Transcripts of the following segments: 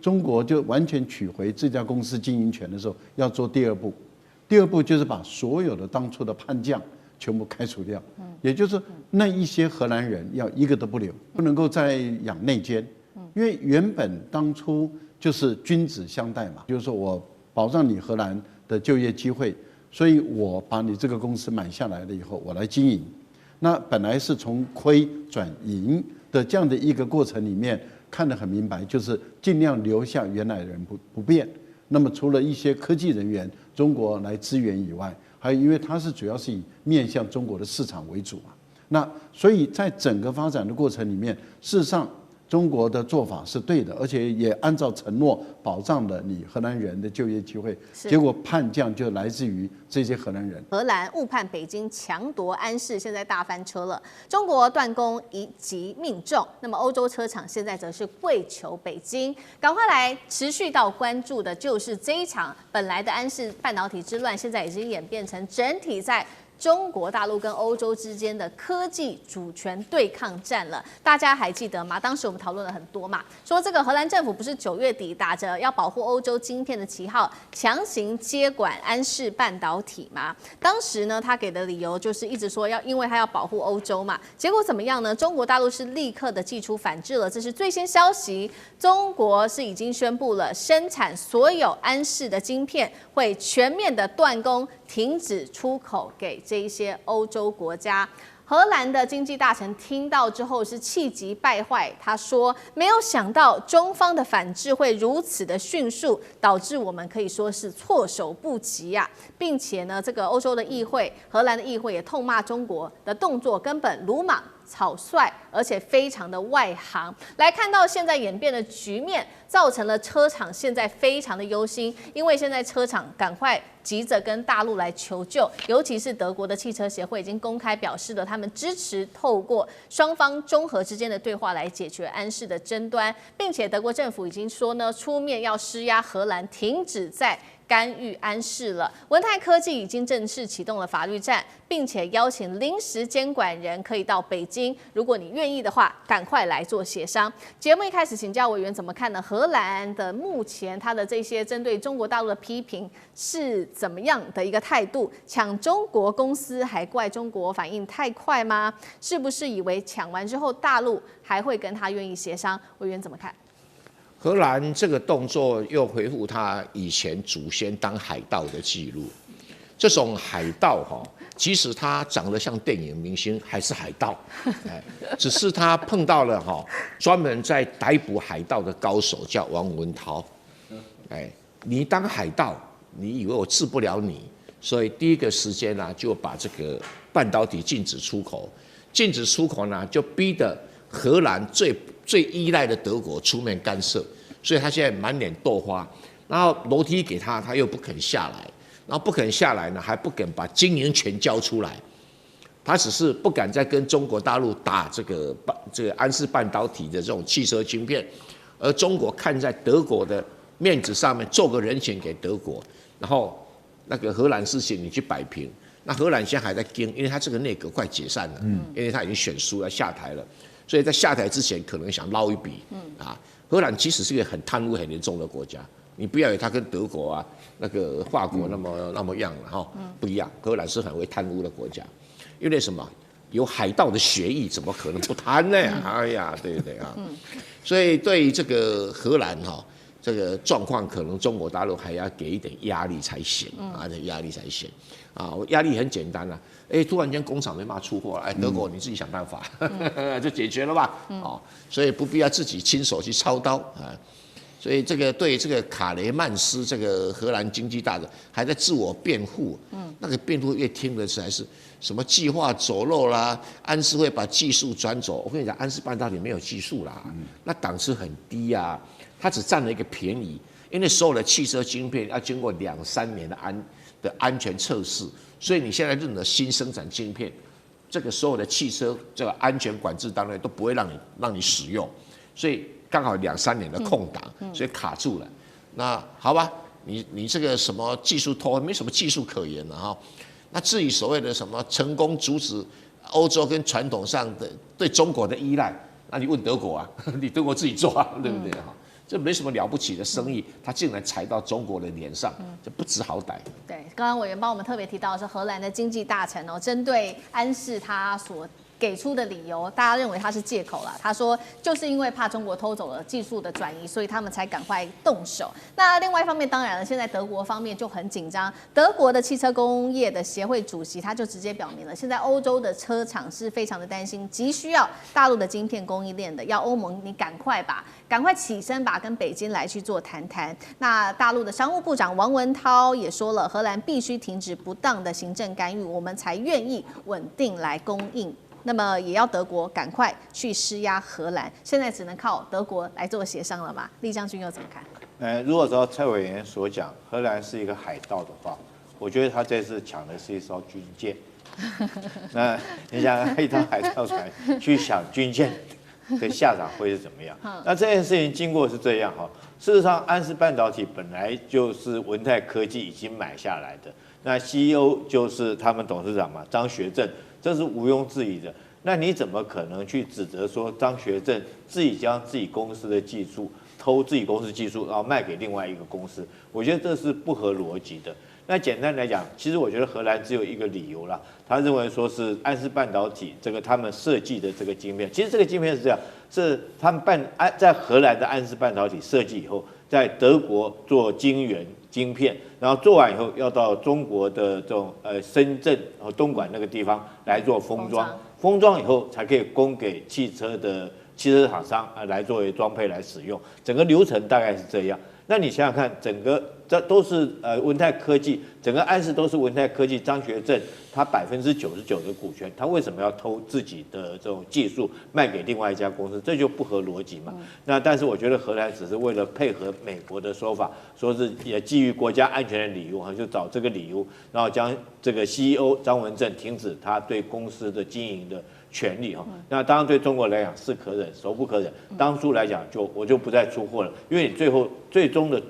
中国就完全取回这家公司经营权的时候，要做第二步。第二步就是把所有的当初的叛将全部开除掉，也就是那一些荷兰人要一个都不留，不能够再养内奸，因为原本当初就是君子相待嘛，就是说我保障你荷兰的就业机会，所以我把你这个公司买下来了以后，我来经营。那本来是从亏转盈的这样的一个过程里面，看得很明白，就是尽量留下原来人不变。那么除了一些科技人员中国来支援以外，还有因为它是主要是以面向中国的市场为主嘛，那所以在整个发展的过程里面，事实上中国的做法是对的，而且也按照承诺保障了你荷兰人的就业机会。结果叛将就来自于这些荷兰人。荷兰误判北京强夺安市，现在大翻车了。中国断供一击命中，那么欧洲车厂现在则是跪求北京赶快来。持续到关注的就是这一场本来的安市半导体之乱，现在已经演变成整体在中国大陆跟欧洲之间的科技主权对抗战了。大家还记得吗？当时我们讨论了很多嘛，说这个荷兰政府不是9月底打着要保护欧洲晶片的旗号，强行接管安市半导体吗？当时呢，他给的理由就是一直说因为他要保护欧洲嘛。结果怎么样呢？中国大陆是立刻的祭出反制了，这是最新消息。中国是已经宣布了，生产所有安市的晶片会全面的断供，停止出口给这一些欧洲国家。荷兰的经济大臣听到之后是气急败坏，他说没有想到中方的反制会如此的迅速，导致我们可以说是措手不及啊，并且呢，这个欧洲的议会，荷兰的议会也痛骂中国的动作根本鲁莽草率，而且非常的外行。来看到现在演变的局面，造成了车厂现在非常的忧心，因为现在车厂赶快急着跟大陆来求救，尤其是德国的汽车协会已经公开表示了，他们支持透过双方中荷之间的对话来解决安市的争端，并且德国政府已经说呢，出面要施压荷兰停止在干预安市了。文泰科技已经正式启动了法律战，并且邀请临时监管人可以到北京，如果你愿意的话，赶快来做协商。节目一开始请教委员怎么看呢？荷兰的目前他的这些针对中国大陆的批评是怎么样的一个态度？抢中国公司还怪中国反应太快吗？是不是以为抢完之后大陆还会跟他愿意协商？委员怎么看？荷兰这个动作又回复他以前祖先当海盗的记录。这种海盗即使他长得像电影明星，还是海盗。只是他碰到了专门在逮捕海盗的高手，叫王文涛。你当海盗，你以为我治不了你，所以第一个时间呢，就把这个半导体禁止出口。禁止出口呢，就逼得荷兰最依赖的德国出面干涉，所以他现在满脸豆花，然后楼梯给他，他又不肯下来，然后不肯下来呢，还不肯把经营权交出来，他只是不敢再跟中国大陆打这个安氏半导体的这种汽车晶片，而中国看在德国的面子上面做个人情给德国，然后那个荷兰事情你去摆平，那荷兰现在还在盯，因为他这个内阁快解散了，因为他已经选输要下台了。所以在下台之前，可能想捞一笔。荷兰其实是一个很贪污很严重的国家，你不要以为它跟德国啊、那个法国那么样了不一样。荷兰是很会贪污的国家，因为什么？有海盗的血裔，怎么可能不贪呢？哎呀，对不对啊？所以对于这个荷兰这个状况，可能中国大陆还要给一点压力才行压力才行压力很简单突然间工厂没办法出货了，德国你自己想办法就解决了吧所以不必要自己亲手去操刀所以这个对这个卡雷曼斯这个荷兰经济大臣还在自我辩护那个辩护越听的是还是什么计划走漏啦，安氏会把技术转走。我跟你讲，安氏半导体没有技术啦，那档次很低啊，它只占了一个便宜，因为所有的汽车晶片要经过2-3年的安全测试，所以你现在任何新生产晶片，这个所有的汽车这个安全管制单位都不会让你使用，所以刚好2-3年的空档，所以卡住了。那好吧，你这个什么技术偷，没什么技术可言了那至于所谓的什么成功阻止欧洲跟传统上的对中国的依赖，那你问德国啊，你德国自己做对不对这没什么了不起的生意，他竟然踩到中国的脸上，这不知好歹。对，刚刚委员帮我们特别提到的是荷兰的经济大臣哦，针对安氏他所给出的理由，大家认为他是借口啦。他说，就是因为怕中国偷走了技术的转移，所以他们才赶快动手。那另外一方面，当然了，现在德国方面就很紧张。德国的汽车工业的协会主席他就直接表明了，现在欧洲的车厂是非常的担心，急需要大陆的晶片供应链的，要欧盟你赶快起身吧，跟北京来去做谈谈。那大陆的商务部长王文涛也说了，荷兰必须停止不当的行政干预，我们才愿意稳定来供应。那么也要德国赶快去施压荷兰，现在只能靠德国来做协商了嘛？厉将军又怎么看？如果照蔡委员所讲，荷兰是一个海盗的话，我觉得他这次抢的是一艘军舰。那你想，一艘海盗船去抢军舰的下场会是怎么样？那这件事情经过是这样哈。事实上，安氏半导体本来就是文泰科技已经买下来的，那 CEO 就是他们董事长嘛，张学正。这是毋庸置疑的。那你怎么可能去指责说张学正自己将自己公司的技术偷自己公司技术，然后卖给另外一个公司？我觉得这是不合逻辑的。那简单来讲，其实我觉得荷兰只有一个理由啦，他认为说是安氏半导体这个他们设计的这个晶片，其实这个晶片是这样，是他们在荷兰的安氏半导体设计以后，在德国做晶圆晶片，然后做完以后要到中国的这种深圳和东莞那个地方来做封装，封装以后才可以供给汽车厂商来作为装配来使用，整个流程大概是这样。那你想想看，整个这都是文泰科技，整个安氏都是文泰科技张学正他99%的股权，他为什么要偷自己的这种技术卖给另外一家公司？这就不合逻辑嘛。那但是我觉得荷兰只是为了配合美国的说法，说是也基于国家安全的理由，就找这个理由，然后将这个 CEO 张文正停止他对公司的经营的权利哈。那当然对中国来讲是可忍，孰不可忍。当初来讲我就不再出货了，因为你最终的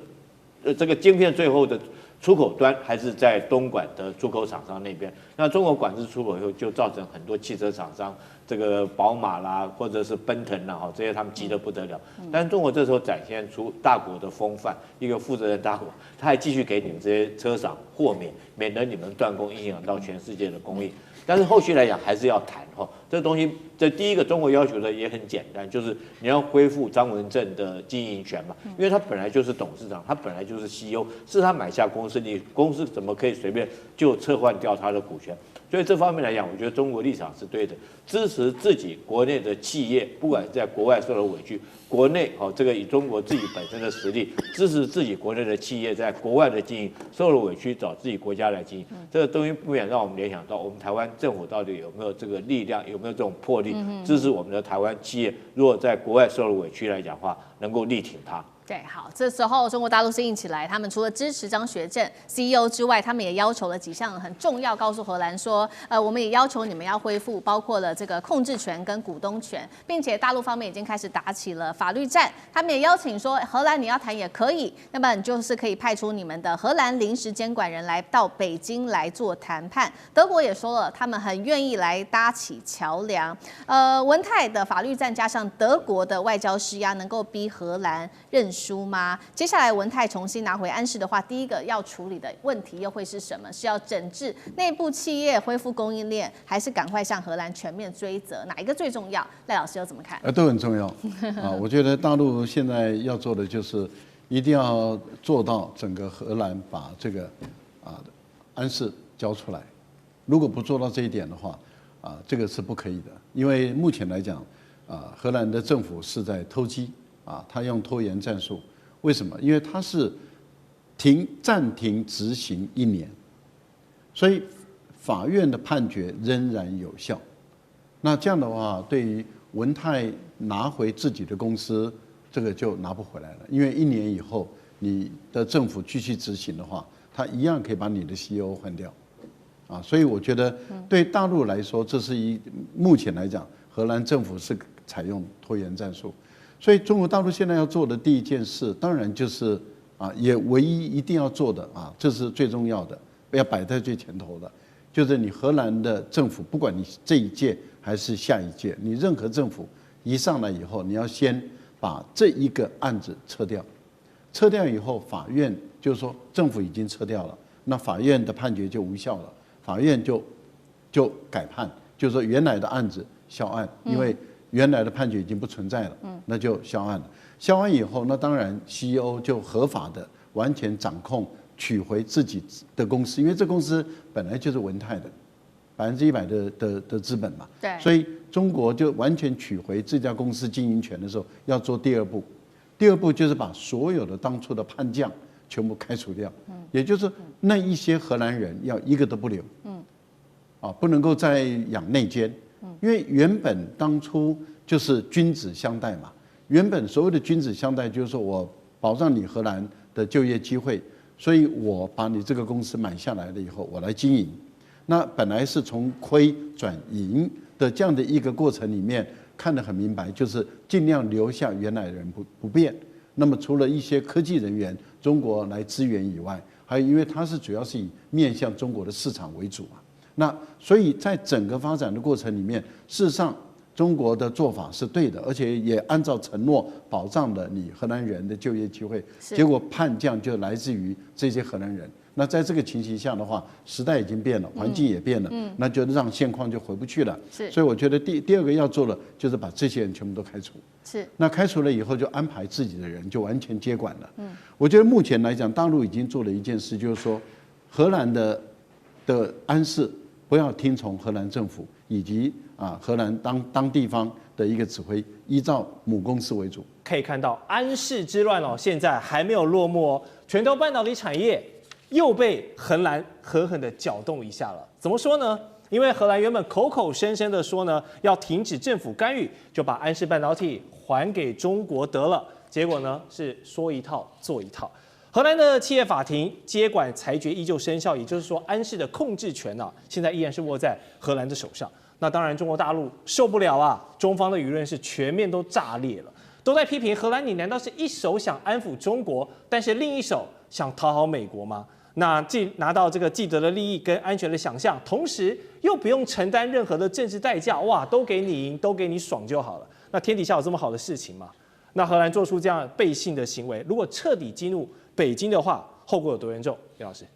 这个晶片最后的出口端还是在东莞的出口厂商那边。那中国管制出口以后，就造成很多汽车厂商，这个宝马啦，或者是奔腾啦，哈，这些他们急得不得了。但是中国这时候展现出大国的风范，一个负责任大国，他还继续给你们这些车厂豁免得你们断供，影响到全世界的供应。但是后续来讲还是要谈哈，这东西这第一个中国要求的也很简单，就是你要恢复张文正的经营权嘛，因为他本来就是董事长，他本来就是 CEO， 是他买下公司，你公司怎么可以随便就撤换掉他的股权？所以这方面来讲，我觉得中国立场是对的，支持自己国内的企业，不管在国外受了委屈，国内这个以中国自己本身的实力，支持自己国内的企业在国外的经营受了委屈，找自己国家来经营，这个东西不免让我们联想到，我们台湾政府到底有没有这个力量，有没有这种魄力，支持我们的台湾企业，如果在国外受了委屈来讲的话，能够力挺它。对，好，这时候中国大陆是硬起来，他们除了支持张学正 CEO 之外，他们也要求了几项很重要，告诉荷兰说，我们也要求你们要恢复包括了这个控制权跟股东权，并且大陆方面已经开始打起了法律战，他们也邀请说，荷兰你要谈也可以，那么你就是可以派出你们的荷兰临时监管人来到北京来做谈判。德国也说了，他们很愿意来搭起桥梁。文泰的法律战加上德国的外交施压，能够逼荷兰认输吗？接下来文泰重新拿回安氏的话，第一个要处理的问题又会是什么？是要整治内部企业、恢复供应链，还是赶快向荷兰全面追责？哪一个最重要？赖老师又怎么看？都很重要啊！我觉得大陆现在要做的就是一定要做到整个荷兰把这个安氏交出来。如果不做到这一点的话，这个是不可以的。因为目前来讲，荷兰的政府是在偷鸡。他用拖延战术，为什么？因为他是暂停执行1年，所以法院的判决仍然有效。那这样的话，对于文泰拿回自己的公司，这个就拿不回来了，因为1年以后你的政府继续执行的话，他一样可以把你的 CEO 换掉。所以我觉得对大陆来说，这是目前来讲，荷兰政府是采用拖延战术。所以中国大陆现在要做的第一件事，当然就是也唯一一定要做的这是最重要的，要摆在最前头的，就是你荷兰的政府，不管你这一届还是下一届，你任何政府一上来以后，你要先把这一个案子撤掉。撤掉以后，法院就是说政府已经撤掉了，那法院的判决就无效了，法院就改判，就是说原来的案子销案，因为原来的判决已经不存在了，那就销案了。销案以后，那当然 CEO 就合法的完全掌控取回自己的公司，因为这公司本来就是文泰的100%的资本嘛，对，所以中国就完全取回这家公司经营权的时候，要做第二步。第二步就是把所有的当初的叛将全部开除掉，也就是那一些荷兰人要一个都不留，不能够再养内奸，因为原本当初就是君子相待嘛，原本所谓的君子相待就是说我保障你荷兰的就业机会，所以我把你这个公司买下来了以后，我来经营。那本来是从亏转盈的这样的一个过程里面，看得很明白，就是尽量留下原来的人不变。那么除了一些科技人员中国来支援以外，还有因为它是主要是以面向中国的市场为主嘛，那所以在整个发展的过程里面，事实上中国的做法是对的，而且也按照承诺保障了你荷兰人的就业机会。结果叛将就来自于这些荷兰人。那在这个情形下的话，时代已经变了，环境也变了，那就让现况就回不去了。所以我觉得第二个要做的就是把这些人全部都开除。那开除了以后就安排自己的人，就完全接管了。我觉得目前来讲，大陆已经做了一件事，就是说，荷兰的安事不要听从荷兰政府以及荷兰当地方的一个指挥，依照母公司为主。可以看到安氏之乱现在还没有落幕哦，拳头半导体产业又被荷兰狠狠的搅动一下了。怎么说呢？因为荷兰原本口口声声的说呢，要停止政府干预，就把安氏半导体还给中国得了。结果呢是说一套做一套。荷兰的企业法庭接管裁决依旧生效，也就是说安氏的控制权现在依然是握在荷兰的手上。那当然中国大陆受不了中方的舆论是全面都炸裂了，都在批评荷兰，你难道是一手想安抚中国，但是另一手想讨好美国吗？那既拿到这个既得的利益跟安全的想象，同时又不用承担任何的政治代价，都给你赢，都给你爽就好了。那天底下有这么好的事情吗？那荷兰做出这样背信的行为，如果彻底激怒北京的话，后果有多严重？袁老师，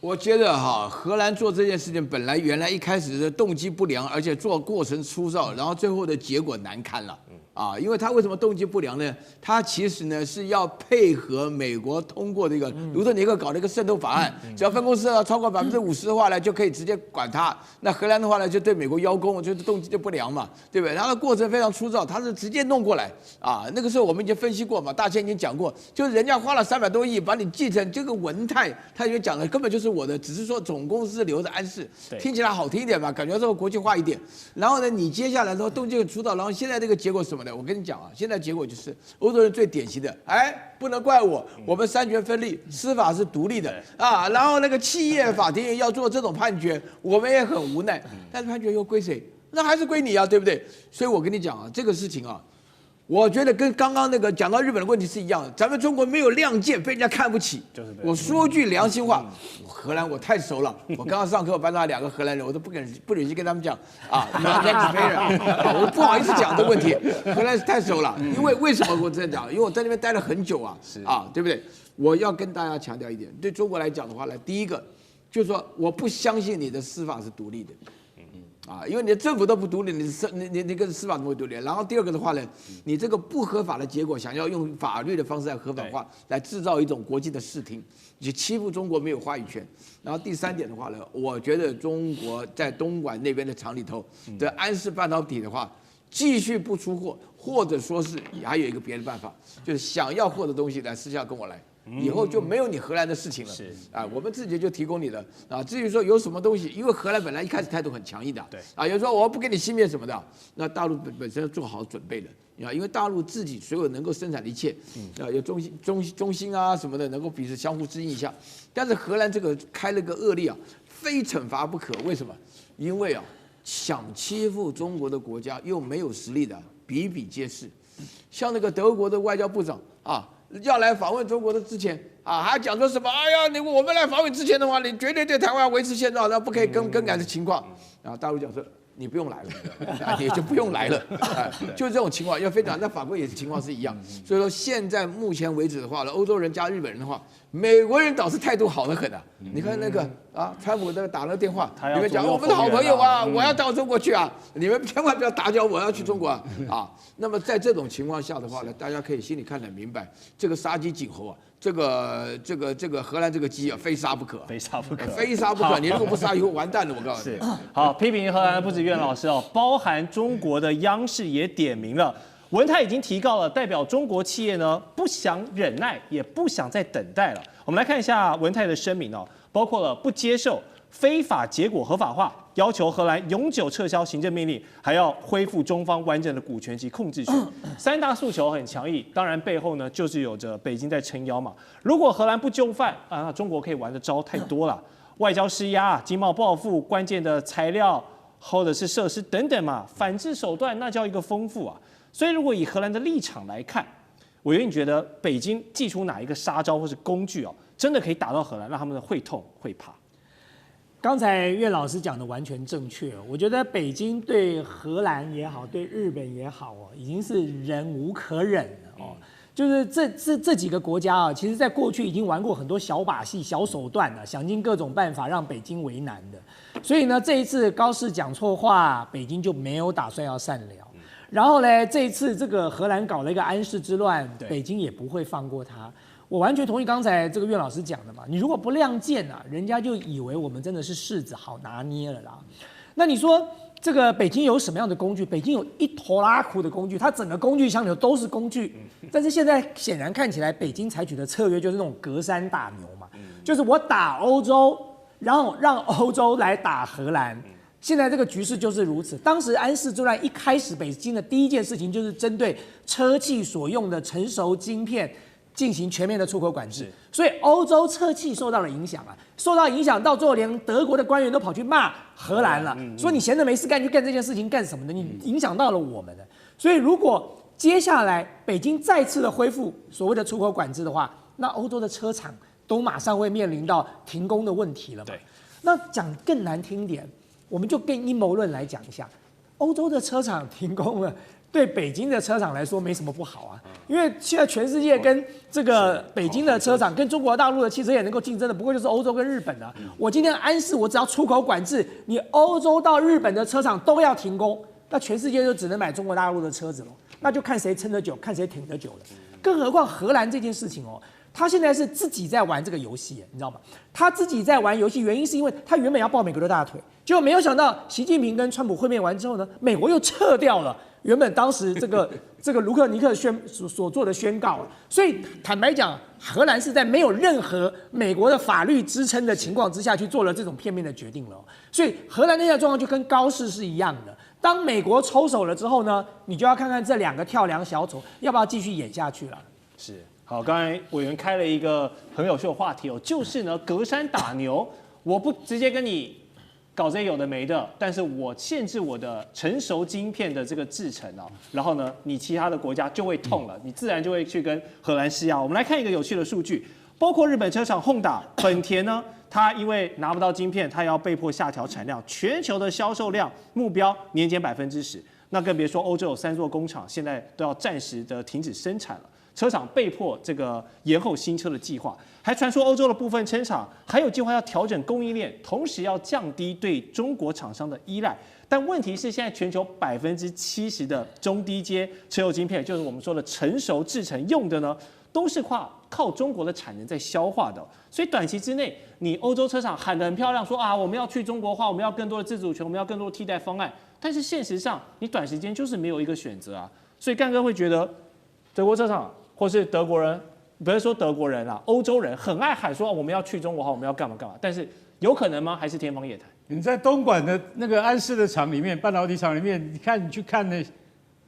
我觉得荷兰做这件事情本来原来一开始的动机不良，而且做过程粗糙，然后最后的结果难堪了。因为他为什么动机不良呢？他其实呢是要配合美国通过这个卢特尼克搞了一个渗透法案，只要分公司超过50%的话呢，就可以直接管他。那荷兰的话呢，就对美国邀功，就是动机就不良嘛，对不对？然后过程非常粗糙，他是直接弄过来那个时候我们已经分析过嘛，大千已经讲过，就是人家花了300多亿把你继承这个文泰，他也讲了根本就是我的，只是说总公司留着安氏，听起来好听一点嘛，感觉这个国际化一点。然后呢，你接下来的动机很粗糙，然后现在这个结果是什么呢？我跟你讲现在结果就是欧洲人最典型的，不能怪我，我们三权分立，司法是独立的然后那个企业法庭要做这种判决，我们也很无奈，但是判决又归谁？那还是归你对不对？所以我跟你讲这个事情我觉得跟刚刚那个讲到日本的问题是一样的，咱们中国没有亮剑，被人家看不起。我说句良心话，荷兰我太熟了。我刚刚上课，我班上2个荷兰人，我都不忍心跟他们讲我不好意思讲这个问题。荷兰太熟了，因为为什么我这样讲？因为我在那边待了很久对不对？我要跟大家强调一点，对中国来讲的话呢，第一个就是说，我不相信你的司法是独立的。因为你的政府都不独立，你跟司法怎么会独立？然后第二个的话呢，你这个不合法的结果，想要用法律的方式来合法化，来制造一种国际的视听，你欺负中国没有话语权。然后第3点的话呢，我觉得中国在东莞那边的厂里头的安氏半导体的话，继续不出货，或者说是还有一个别的办法，就是想要货的东西来私下跟我来。以后就没有你荷兰的事情了，我们自己就提供你的至于说有什么东西，因为荷兰本来一开始态度很强硬的，有人说我不给你芯片什么的，那大陆本身做好准备的，因为大陆自己所有能够生产的一切，有中芯什么的能够彼此相互支应一下，但是荷兰这个开了个恶例非惩罚不可，为什么？因为想欺负中国的国家又没有实力的比比皆是，像那个德国的外交部长要来访问中国的之前还讲说什么？我们来访问之前的话，你绝对对台湾维持现状，不可以更改的情况。然后大陆讲说你不用来了，也就不用来了，就这种情况要非常。那法国也是情况是一样，所以说现在目前为止的话呢，欧洲人加日本人的话，美国人倒是态度好得很啊。你看那个川普打那个电话，你们讲我们的好朋友啊，我要到中国去啊，你们千万不要打搅我要去中国啊。那么在这种情况下的话呢，大家可以心里看得明白，这个杀鸡儆猴啊。这个荷兰这个鸡啊，非杀不可，非杀不可，非杀不可！你如果不杀，以后完蛋了，我告诉你。好，批评荷兰不止苑老师哦，包含中国的央视也点名了，文泰已经提告了，代表中国企业呢不想忍耐，也不想再等待了。我们来看一下文泰的声明哦，包括了不接受非法结果合法化，要求荷兰永久撤销行政命令，还要恢复中方完整的股权及控制权。三大诉求很强硬，当然背后呢就是有着北京在撑腰嘛。如果荷兰不就范那中国可以玩的招太多了，外交施压、经贸报复、关键的材料或者是设施等等嘛，反制手段那叫一个丰富啊。所以如果以荷兰的立场来看，委员你觉得北京祭出哪一个杀招或是工具真的可以打到荷兰，让他们会痛会怕？刚才岳老师讲的完全正确，我觉得北京对荷兰也好，对日本也好已经是忍无可忍了就是这几个国家其实在过去已经玩过很多小把戏、小手段了，想尽各种办法让北京为难的。所以呢，这一次高市讲错话，北京就没有打算要善了。然后呢，这一次这个荷兰搞了一个安市之乱，北京也不会放过他。我完全同意刚才这个岳老师讲的嘛，你如果不亮剑人家就以为我们真的是柿子好拿捏了啦。那你说这个北京有什么样的工具？北京有一拖拉库的工具，它整个工具箱里头都是工具。但是现在显然看起来，北京采取的策略就是那种隔山打牛嘛，就是我打欧洲，然后让欧洲来打荷兰。现在这个局势就是如此。当时安市之乱一开始，北京的第一件事情就是针对车企所用的成熟晶片进行全面的出口管制，所以欧洲车企受到了影响受到影响到最后连德国的官员都跑去骂荷兰了，说你闲着没事干去干这件事情干什么呢？你影响到了我们的。所以如果接下来北京再次的恢复所谓的出口管制的话，那欧洲的车厂都马上会面临到停工的问题了嘛。那讲更难听点，我们就跟阴谋论来讲一下，欧洲的车厂停工了，对北京的车厂来说没什么不好因为现在全世界跟这个北京的车厂跟中国大陆的汽车也能够竞争的，不过就是欧洲跟日本我今天安市我只要出口管制，你欧洲到日本的车厂都要停工，那全世界就只能买中国大陆的车子了，那就看谁撑得久，看谁挺得久了。更何况荷兰这件事情他现在是自己在玩这个游戏，你知道吗？他自己在玩游戏，原因是因为他原本要抱美国的大腿，结果没有想到习近平跟川普会面完之后呢，美国又撤掉了原本当时这个卢克尼克所做的宣告所以坦白讲，荷兰是在没有任何美国的法律支撑的情况之下去做了这种片面的决定了所以荷兰那些状况就跟高市是一样的。当美国抽手了之后呢，你就要看看这两个跳梁小丑要不要继续演下去了。是。好，刚才委员开了一个很有趣的话题就是呢，隔山打牛，我不直接跟你搞这有的没的，但是我限制我的成熟晶片的这个制程然后呢，你其他的国家就会痛了，你自然就会去跟荷兰施压。我们来看一个有趣的数据，包括日本车厂Honda、本田呢，它因为拿不到晶片，它要被迫下调产量，全球的销售量目标年减10%，那更别说欧洲有3座工厂现在都要暂时的停止生产了。车厂被迫这个延后新车的计划，还传说欧洲的部分车厂还有计划要调整供应链，同时要降低对中国厂商的依赖。但问题是，现在全球70%的中低阶车用晶片，就是我们说的成熟制程用的呢，都是靠中国的产能在消化的。所以短期之内，你欧洲车厂喊得很漂亮，说我们要去中国化，我们要更多的自主权，我们要更多的替代方案。但是现实上，你短时间就是没有一个选择所以干哥会觉得，德国车厂或是德国人，不是说德国人欧洲人很爱喊说我们要去中国化，我们要干嘛干嘛，但是有可能吗？还是天方夜谭？你在东莞的那个安市的厂里面，半导体厂里面，你去看那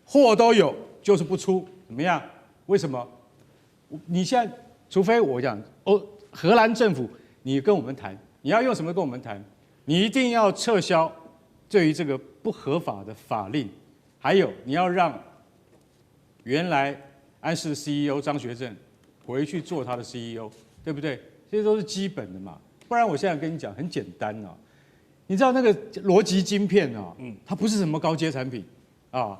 货都有，就是不出，怎么样？为什么？你现在除非我讲荷兰政府，你跟我们谈，你要用什么跟我们谈？你一定要撤销对于这个不合法的法令，还有你要让原来安市的 CEO 张学正回去做他的 CEO， 对不对？这些都是基本的嘛。不然我现在跟你讲很简单你知道那个逻辑晶片啊，它不是什么高阶产品啊，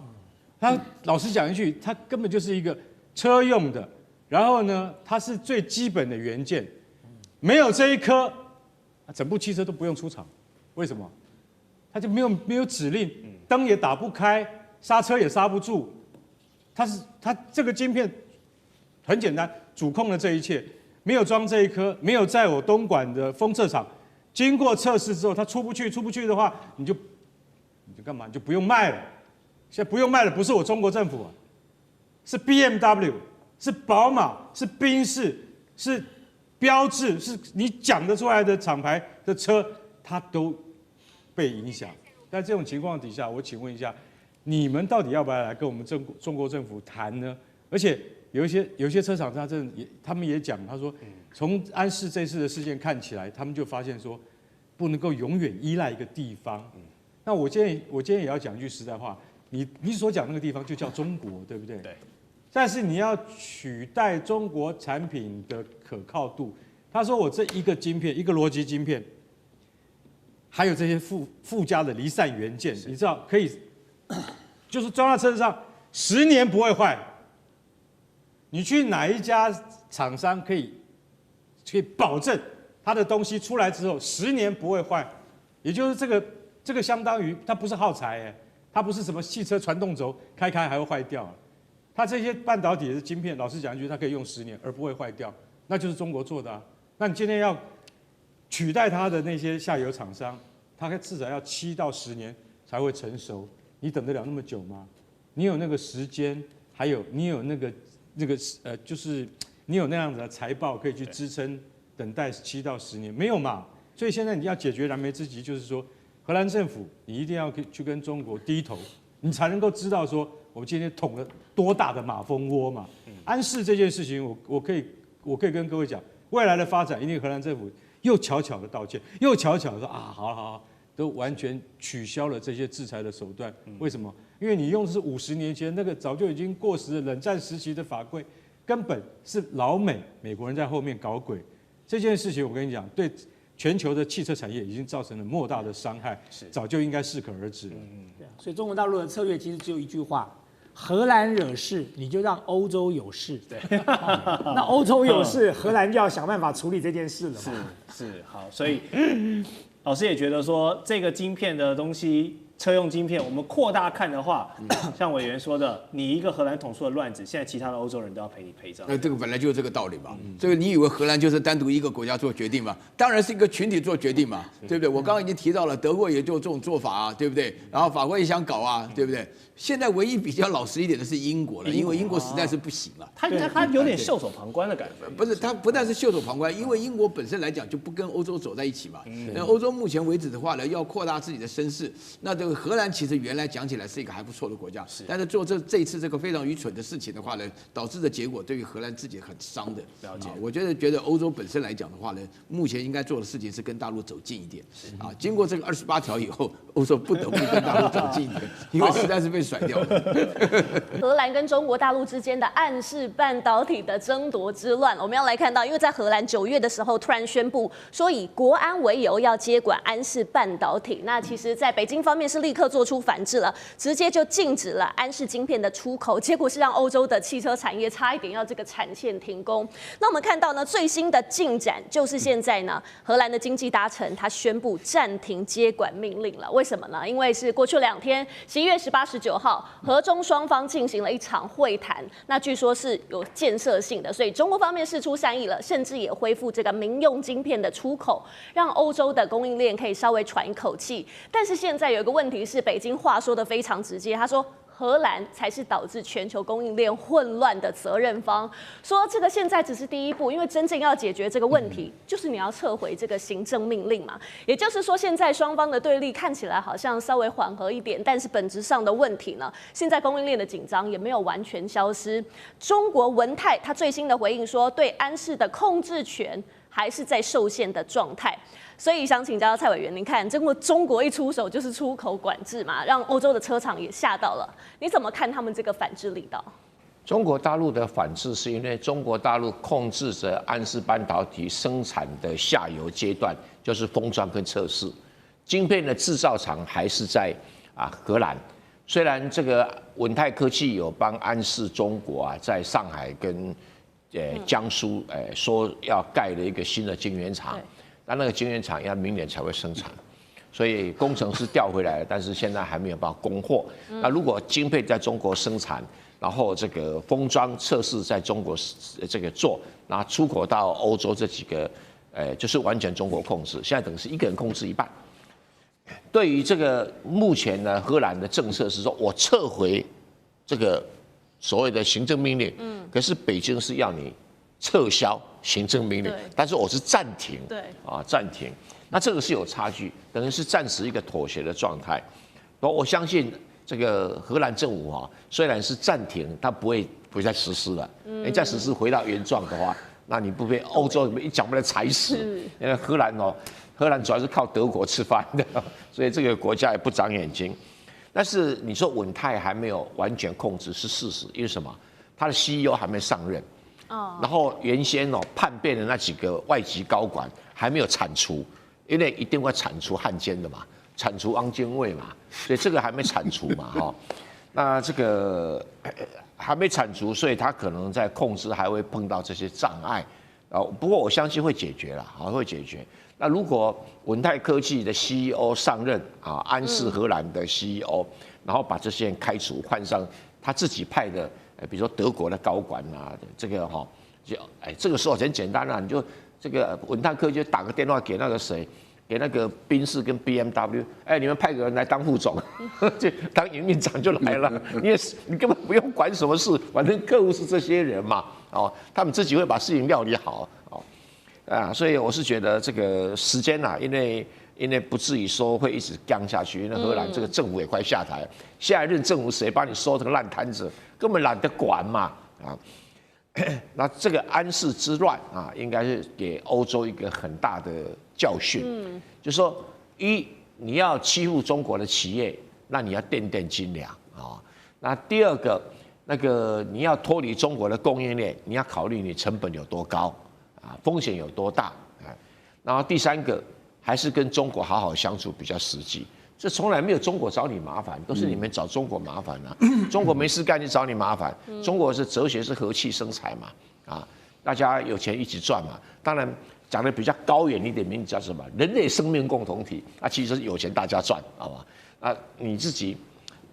它老实讲一句，它根本就是一个车用的，然后呢，它是最基本的元件，没有这一颗，整部汽车都不用出厂，为什么？它就没有指令，灯也打不开，刹车也刹不住，它这个晶片很简单，主控了这一切，没有装这一颗，没有在我东莞的封测厂。经过测试之后，它出不去的话，你就干嘛？你就不用卖了。现在不用卖的不是我中国政府啊，是 BMW， 是宝马，是宾士，是标致，是你讲得出来的厂牌的车，它都被影响。在这种情况底下，我请问一下，你们到底要不要来跟我们中国政府谈呢？而且有一些车厂，他们也讲，他说，从安世这次的事件看起来，他们就发现说，不能够永远依赖一个地方。那我今天也要讲一句实在话，你所讲那个地方就叫中国，对不对？对。但是你要取代中国产品的可靠度，他说我这一个晶片，一个逻辑晶片，还有这些附加的离散元件，你知道可以，就是装在车子上10年不会坏。你去哪一家厂商可以保证他的东西出来之后10年不会坏？也就是这个相当于它不是耗材它不是什么汽车传动轴开还会坏掉。它这些半导体的晶片，老实讲一句，它可以用10年而不会坏掉，那就是中国做的啊。那你今天要取代它的那些下游厂商，它至少要7到10年才会成熟，你等得了那么久吗？你有那个时间，还有你有就是你有那样子的财报可以去支撑等待7到10年，没有嘛？所以现在你要解决燃眉之急，就是说，荷兰政府你一定要去跟中国低头，你才能够知道说我们今天捅了多大的马蜂窝嘛。安世这件事情，我可以跟各位讲，未来的发展一定荷兰政府又悄悄的道歉，又悄悄的说啊，好，都完全取消了这些制裁的手段。为什么？因为你用的是50年前那个早就已经过时的冷战时期的法规，根本是老美国人在后面搞鬼。这件事情我跟你讲，对全球的汽车产业已经造成了莫大的伤害，早就应该适可而止了。所以中国大陆的策略其实只有一句话：荷兰惹事，你就让欧洲有事。对，那欧洲有事，荷兰就要想办法处理这件事了嘛。是好，所以老师也觉得说，这个晶片的东西，车用晶片，我们扩大看的话，像委员说的，你一个荷兰捅出了乱子，现在其他的欧洲人都要陪你陪葬。那这个本来就是这个道理嘛。这个你以为荷兰就是单独一个国家做决定嘛？当然是一个群体做决定嘛，对不对？我刚刚已经提到了，德国也就这种做法啊，对不对？然后法国也想搞啊，对不对？现在唯一比较老实一点的是英国了，因为英国实在是不行了。他有点袖手旁观的感觉。不是，他不但是袖手旁观，因为英国本身来讲就不跟欧洲走在一起嘛。那欧洲目前为止的话呢，要扩大自己的声势。那这个荷兰其实原来讲起来是一个还不错的国家，但是做这一次这个非常愚蠢的事情的话呢，导致的结果对于荷兰自己很伤的。了解。我觉得欧洲本身来讲的话呢，目前应该做的事情是跟大陆走近一点。经过这个28条以后，欧洲不得不跟大陆走近一点，因为实在是被甩掉了。荷兰跟中国大陆之间的暗示半导体的争夺之乱，我们要来看到，因为在荷兰9月的时候突然宣布说以国安为由要接管安世半导体，那其实在北京方面是立刻做出反制了，直接就禁止了安世晶片的出口，结果是让欧洲的汽车产业差一点要这个产线停工。那我们看到呢，最新的进展就是现在呢，荷兰的经济大臣他宣布暂停接管命令了。为什么呢？因为是过去2天，11月18、19号，荷中双方进行了一场会谈，那据说是有建设性的，所以中国方面释出善意了，甚至也恢复这个民用晶片的出口，让欧洲的供应链可以稍微喘一口气。但是现在有一个问题是，北京话说得非常直接，他说荷兰才是导致全球供应链混乱的责任方，说这个现在只是第一步，因为真正要解决这个问题，就是你要撤回这个行政命令嘛。也就是说，现在双方的对立看起来好像稍微缓和一点，但是本质上的问题呢，现在供应链的紧张也没有完全消失。中国文泰他最新的回应说，对安世的控制权还是在受限的状态。所以想请教蔡委员，您看，中国一出手就是出口管制嘛，让欧洲的车厂也吓到了。你怎么看他们这个反制力道？中国大陆的反制是因为中国大陆控制着安世半导体生产的下游阶段，就是封装跟测试。晶片的制造厂还是在荷兰。虽然这个稳泰科技有帮安视中国在上海跟江苏说要盖了一个新的晶圆厂，那个晶圆厂要明年才会生产，所以工程师调回来了，但是现在还没有办法供货。那如果晶片在中国生产，然后这个封装测试在中国这个做，然后出口到欧洲这几个，就是完全中国控制。现在等于是一个人控制一半。对于这个目前呢，荷兰的政策是说我撤回这个所谓的行政命令，可是北京是要你撤销行政命令，但是我是暂停，暂停。那这个是有差距，等于是暂时一个妥协的状态。我相信这个荷兰政府虽然是暂停，它不会再实施了。你再实施回到原状的话，那你不被欧洲一脚把它踩死？因为荷兰主要是靠德国吃饭的，所以这个国家也不长眼睛。但是你说稳泰还没有完全控制是事实，因为什么？他的 CEO 还没上任，然后原先叛变的那几个外籍高管还没有铲除，因为一定会铲除汉奸的嘛，铲除汪精卫嘛，所以这个还没铲除嘛，那这个还没铲除，所以他可能在控制还会碰到这些障碍，不过我相信会解决了，会解决。那如果稳泰科技的 CEO 上任安视荷兰的 CEO，然后把这些人开除，换上他自己派的，比如说德国的高管这个这个时候很简单你就这个稳泰科技就打个电话给那个谁，给那个宾士跟 BMW， 你们派个人来当副总，就当营运长就来了，你根本不用管什么事，反正客户是这些人嘛，他们自己会把事情料理好。所以我是觉得这个时间因为不至于说会一直僵下去，因为荷兰这个政府也快下台，下一任政府谁帮你收这个烂摊子，根本懒得管嘛那这个安视之乱应该是给欧洲一个很大的教训，就是说你要欺负中国的企业，那你要垫垫斤两那第二个你要脱离中国的供应链，你要考虑你成本有多高。风险有多大然后第三个还是跟中国好好相处比较实际。这从来没有中国找你麻烦，都是你们找中国麻烦中国没事干就找你麻烦。中国是哲学是和气生财嘛大家有钱一起赚嘛。当然讲的比较高远一点，名字叫什么？人类生命共同体。其实有钱大家赚，好吧？你自己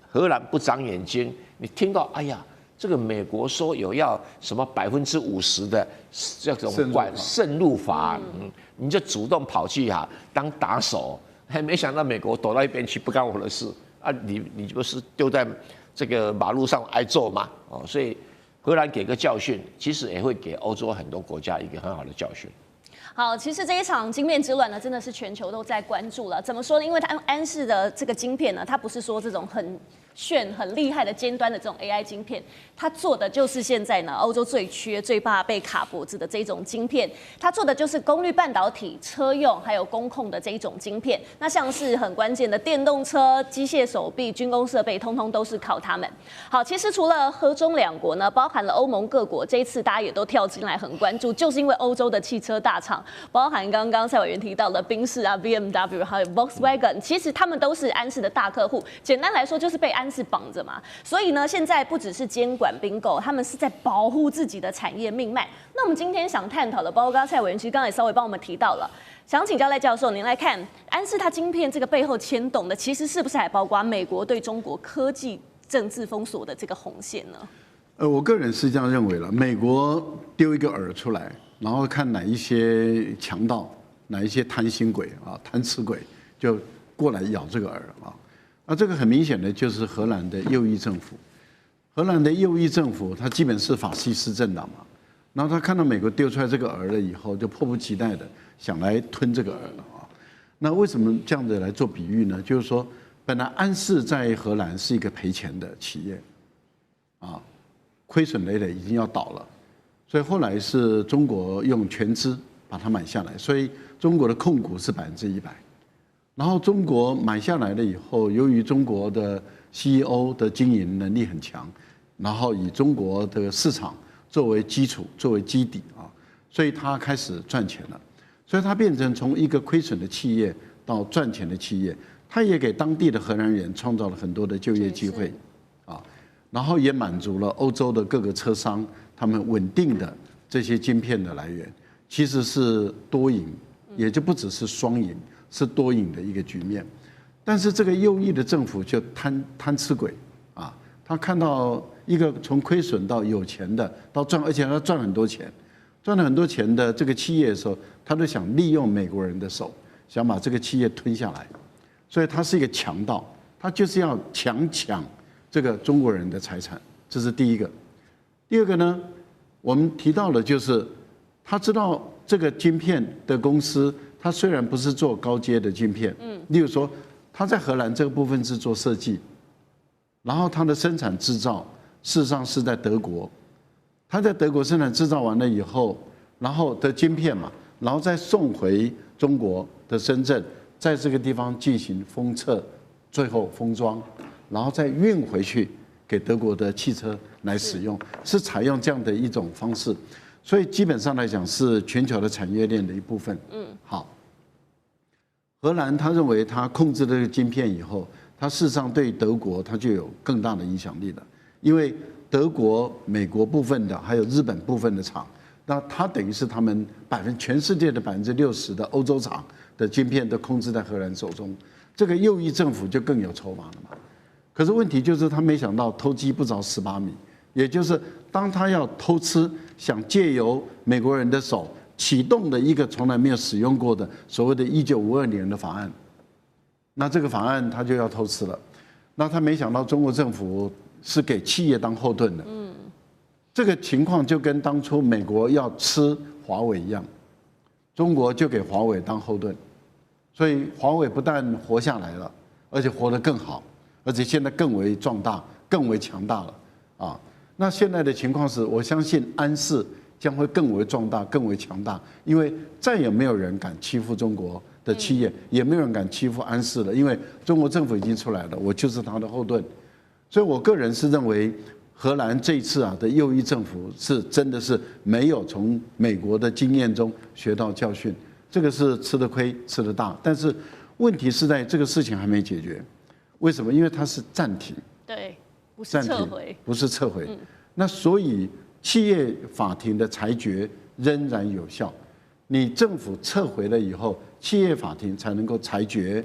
荷兰不长眼睛，你听到这个美国说有要什么50%的这种渗入法，你就主动跑去当打手，还没想到美国躲到一边去，不干我的事你不是丢在这个马路上挨揍嘛？所以荷兰给个教训，其实也会给欧洲很多国家一个很好的教训。好，其实这一场晶片之乱呢，真的是全球都在关注了。怎么说呢？因为它安视的这个晶片呢，它不是说这种很厉害的尖端的这种 AI 晶片，它做的就是现在呢欧洲最缺、最怕被卡脖子的这种晶片。它做的就是功率半导体、车用还有工控的这一种晶片。那像是很关键的电动车、机械手臂、军工设备，通通都是靠它们。好，其实除了荷中两国呢，包含了欧盟各国，这一次大家也都跳进来很关注，就是因为欧洲的汽车大厂，包含刚刚蔡委员提到的宾士BMW 还有 Volkswagen， 其实他们都是安视的大客户。简单来说，就是被安视绑着嘛，所以呢，现在不只是监管并购，他们是在保护自己的产业命脉。那我们今天想探讨的，包括刚刚蔡委员其实刚才也稍微帮我们提到了，想请教赖教授，您来看安视它晶片这个背后牵动的，其实是不是还包括美国对中国科技政治封锁的这个红线呢？我个人是这样认为了，美国丢一个饵出来，然后看哪一些强盗、哪一些贪心鬼贪吃鬼就过来咬这个饵那这个很明显的就是荷兰的右翼政府。荷兰的右翼政府，它基本是法西斯政党嘛，然后他看到美国丢出来这个饵了以后，就迫不及待的想来吞这个饵了那为什么这样子来做比喻呢？就是说，本来安视在荷兰是一个赔钱的企业亏损累累，已经要倒了，所以后来是中国用全资把它买下来，所以中国的控股是100%。然后中国买下来了以后，由于中国的 CEO 的经营能力很强，然后以中国的市场作为基础、作为基底所以它开始赚钱了，所以它变成从一个亏损的企业到赚钱的企业，它也给当地的荷兰人创造了很多的就业机会，啊，然后也满足了欧洲的各个车商他们稳定的这些晶片的来源，其实是多赢，也就不只是双赢，是多赢的一个局面。但是这个右翼的政府就贪吃鬼啊，他看到一个从亏损到有钱的到赚，而且他赚很多钱，赚了很多钱的这个企业的时候，他都想利用美国人的手，想把这个企业吞下来。所以他是一个强盗，他就是要抢这个中国人的财产，这是第一个。第二个呢，我们提到的就是他知道这个晶片的公司，他虽然不是做高阶的晶片，例如说他在荷兰这个部分是做设计，然后他的生产制造事实上是在德国，他在德国生产制造完了以后，然后的晶片嘛，然后再送回中国的深圳。在这个地方进行封测，最后封装，然后再运回去给德国的汽车来使用，是采用这样的一种方式，所以基本上来讲是全球的产业链的一部分。好，荷兰他认为他控制了这个晶片以后，他事实上对德国他就有更大的影响力了，因为德国、美国部分的还有日本部分的厂，那它等于是他们全世界的60%的欧洲厂的晶片都控制在荷兰手中，这个右翼政府就更有筹码了嘛。可是问题就是他没想到偷鸡不着蚀把米，也就是当他要偷吃，想借由美国人的手启动的一个从来没有使用过的所谓的1952年的法案，那这个法案他就要偷吃了。那他没想到中国政府是给企业当后盾的，这个情况就跟当初美国要吃华为一样。中国就给华为当后盾，所以华为不但活下来了，而且活得更好，而且现在更为壮大、更为强大了啊！那现在的情况是，我相信安氏将会更为壮大、更为强大，因为再也没有人敢欺负中国的企业，也没有人敢欺负安氏了，因为中国政府已经出来了，我就是他的后盾。所以我个人是认为，荷兰这一次的右翼政府是真的是没有从美国的经验中学到教训，这个是吃的亏吃的大。但是问题是在这个事情还没解决，为什么？因为它是暂停，对，不是撤回，不是撤回。那所以企业法庭的裁决仍然有效。你政府撤回了以后，企业法庭才能够裁决。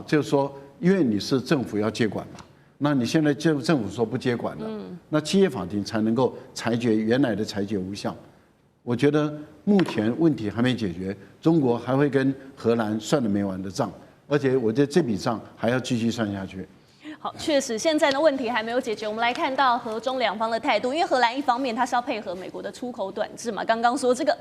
就是说，因为你是政府要接管嘛。那你现在政府说不接管了，那企业法庭才能够裁决原来的裁决无效。我觉得目前问题还没解决，中国还会跟荷兰算了没完的账，而且我觉得这笔账还要继续算下去。好，确实现在的问题还没有解决。我们来看到荷中两方的态度，因为荷兰一方面它是要配合美国的出口短制嘛，刚刚说这个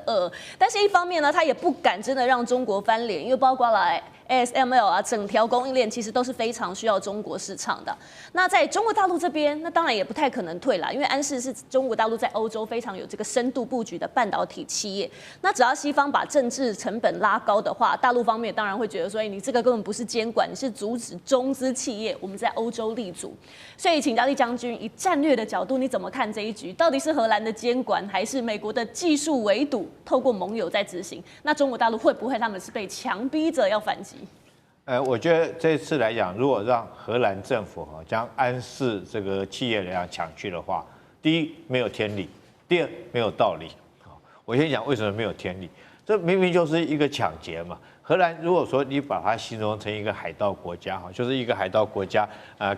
但是一方面呢，它也不敢真的让中国翻脸，因为包括了ASML 整条供应链其实都是非常需要中国市场的。那在中国大陆这边，那当然也不太可能退啦，因为安氏是中国大陆在欧洲非常有这个深度布局的半导体企业。那只要西方把政治成本拉高的话，大陆方面当然会觉得说，你这个根本不是监管，你是阻止中资企业我们在欧洲立足。所以请教厉将军，以战略的角度，你怎么看这一局？到底是荷兰的监管，还是美国的技术围堵，透过盟友在执行？那中国大陆会不会他们是被强逼着要反击？我觉得这次来讲，如果让荷兰政府将安氏这个企业来抢去的话，第一没有天理，第二没有道理。我先讲为什么没有天理，这明明就是一个抢劫嘛。荷兰如果说你把它形容成一个海盗国家就是一个海盗国家，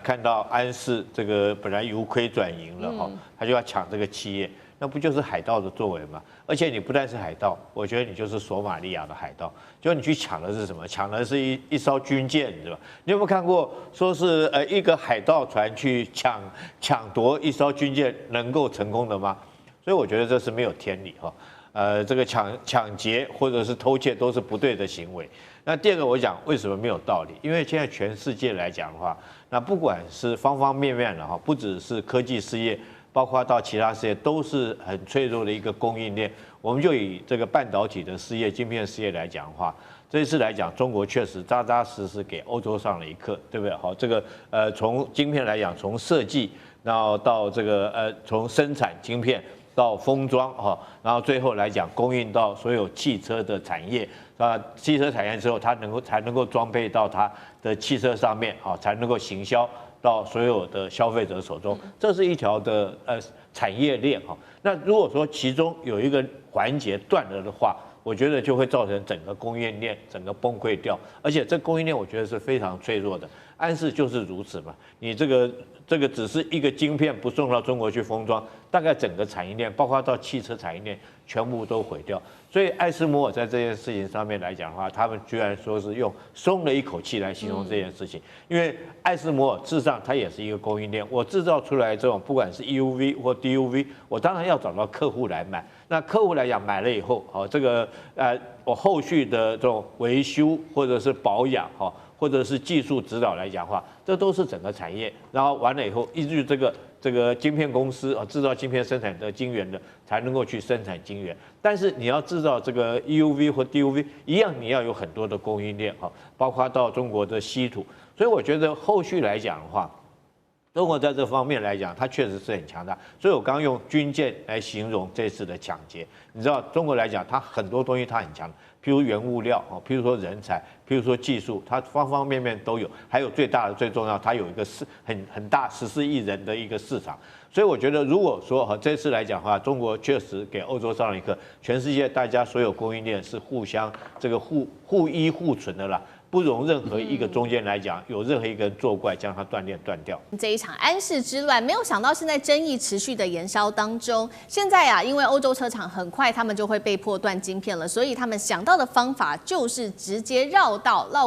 看到安氏这个本来由亏转盈了他就要抢这个企业。那不就是海盗的作为吗？而且你不但是海盗，我觉得你就是索马利亚的海盗。就你去抢的是什么？抢的是一艘军舰，对吧？你有没有看过说是一个海盗船去抢夺一艘军舰能够成功的吗？所以我觉得这是没有天理这个抢劫或者是偷窃都是不对的行为。那第二个我讲为什么没有道理？因为现在全世界来讲的话，那不管是方方面面的不只是科技事业。包括到其他事业都是很脆弱的一个供应链。我们就以这个半导体的事业、晶片事业来讲的话，这一次来讲，中国确实扎扎实实给欧洲上了一课，对不对？好，这个从晶片来讲，从设计，然后到这个从生产晶片，到封装哈，然后最后来讲供应到所有汽车的产业。汽车产业之后，它才能够装配到它的汽车上面，才能够行销到所有的消费者手中。这是一条的产业链哈。那如果说其中有一个环节断了的话，我觉得就会造成整个供应链整个崩溃掉，而且这供应链我觉得是非常脆弱的。安士就是如此嘛，你这个只是一个晶片不送到中国去封装，大概整个产业链，包括到汽车产业链，全部都毁掉。所以艾斯摩尔在这件事情上面来讲的话，他们居然说是用松了一口气来形容这件事情，因为艾斯摩尔事实上它也是一个供应链，我制造出来这种不管是 EUV 或 DUV， 我当然要找到客户来买。那客户来讲买了以后，我后续的这种维修或者是保养或者是技术指导来讲的话，这都是整个产业。然后完了以后，依据这个晶片公司制造晶片生产的晶圆的，才能够去生产晶圆。但是你要制造这个 EUV 或 DUV 一样，你要有很多的供应链包括到中国的稀土。所以我觉得后续来讲的话，中国在这方面来讲，它确实是很强大。所以我刚刚用军舰来形容这次的抢劫。你知道中国来讲，它很多东西它很强。譬如原物料譬如说人才，譬如说技术，它方方面面都有。还有最大的、最重要，它有一个很大14亿人的一个市场。所以我觉得，如果说这次来讲的话，中国确实给欧洲上了一课，全世界大家所有供应链是互相互依互存的啦。不容任何一个中间来讲有任何一个人作怪将它断掉。这一场安士之乱，没有想到现在争议持续的延烧当中。现在因为欧洲车厂很快他们就会被迫断晶片了，所以他们想到的方法就是直接绕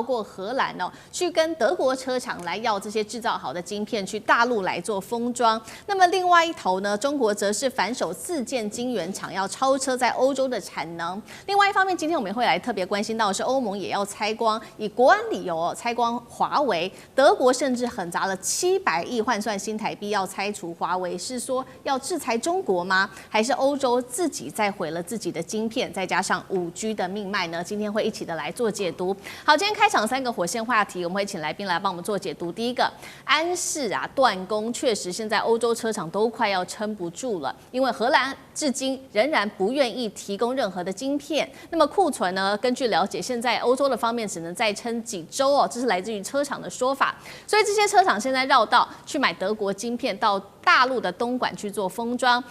过荷兰去跟德国车厂来要这些制造好的晶片，去大陆来做封装。那么另外一头呢，中国则是反手自建晶圆厂，要超车在欧洲的产能。另外一方面，今天我们会来特别关心到的是，欧盟也要拆光，以国安理由拆光华为，德国甚至狠砸了700亿换算新台币要拆除华为，是说要制裁中国吗？还是欧洲自己在毁了自己的晶片，再加上5G 的命脉呢？今天会一起的来做解读。好，今天开场3个火线话题，我们会请来宾来帮我们做解读。第一个，安士断供，确实现在欧洲车厂都快要撑不住了，因为荷兰至今仍然不愿意提供任何的晶片。那么库存呢？根据了解，现在欧洲的方面只能再撑几周这是来自于车厂的说法。所以这些车厂现在绕道去买德国晶片，到大陆的东莞去做封装。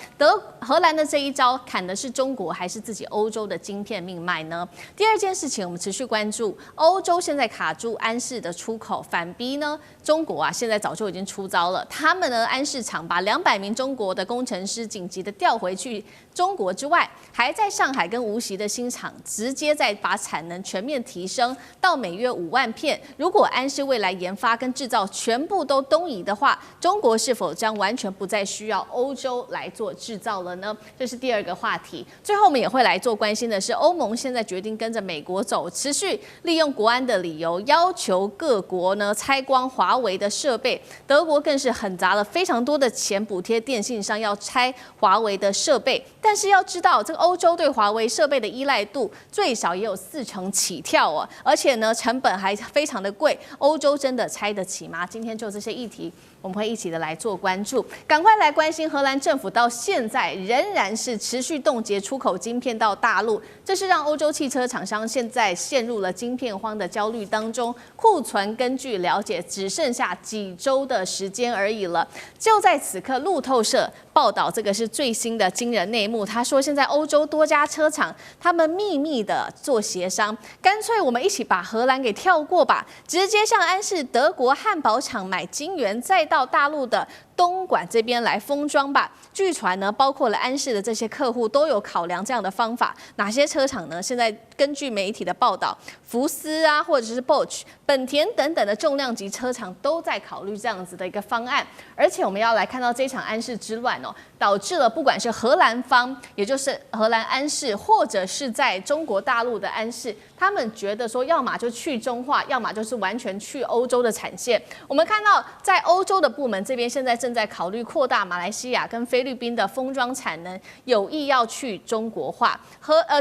荷兰的这一招砍的是中国还是自己欧洲的晶片命脉呢？第二件事情，我们持续关注欧洲现在卡住安士的出口，反逼呢中国现在早就已经出招了。他们呢安士厂把200名中国的工程师紧急的调回去中国之外，还在上海跟无锡的新厂直接再把产能全面提升到每月5万片。如果安士未来研发跟制造全部都东移的话，中国是否将完全不再需要欧洲来做制造了呢？这是第二个话题。最后我们也会来做关心的是，欧盟现在决定跟着美国走，持续利用国安的理由要求各国呢拆光华为的设备。德国更是狠砸了非常多的钱补贴电信商要拆华为的设备。但是要知道，这个欧洲对华为设备的依赖度最少也有40%起跳而且呢成本还非常的贵，欧洲真的拆得起吗？今天就这些议题，我们会一起的来做关注。赶快来关心荷兰政府到现在仍然是持续冻结出口晶片到大陆，这是让欧洲汽车厂商现在陷入了晶片荒的焦虑当中。库存根据了解只剩下几周的时间而已了。就在此刻，路透社报道这个是最新的惊人内幕，他说现在欧洲多家车厂他们秘密的做协商，干脆我们一起把荷兰给跳过吧，直接向安士德国汉堡厂买晶圆，再到大陆的东莞这边来封装吧。据传呢，包括了安士的这些客户都有考量这样的方法。哪些车厂呢？现在根据媒体的报道，福斯或者是 Bosch、本田等等的重量级车厂都在考虑这样子的一个方案。而且我们要来看到这场安士之乱导致了不管是荷兰方，也就是荷兰安士，或者是在中国大陆的安士，他们觉得说，要么就去中化，要么就是完全去欧洲的产线。我们看到在欧洲的部门这边，现在正正在考虑扩大马来西亚跟菲律宾的封装产能，有意要去中国化。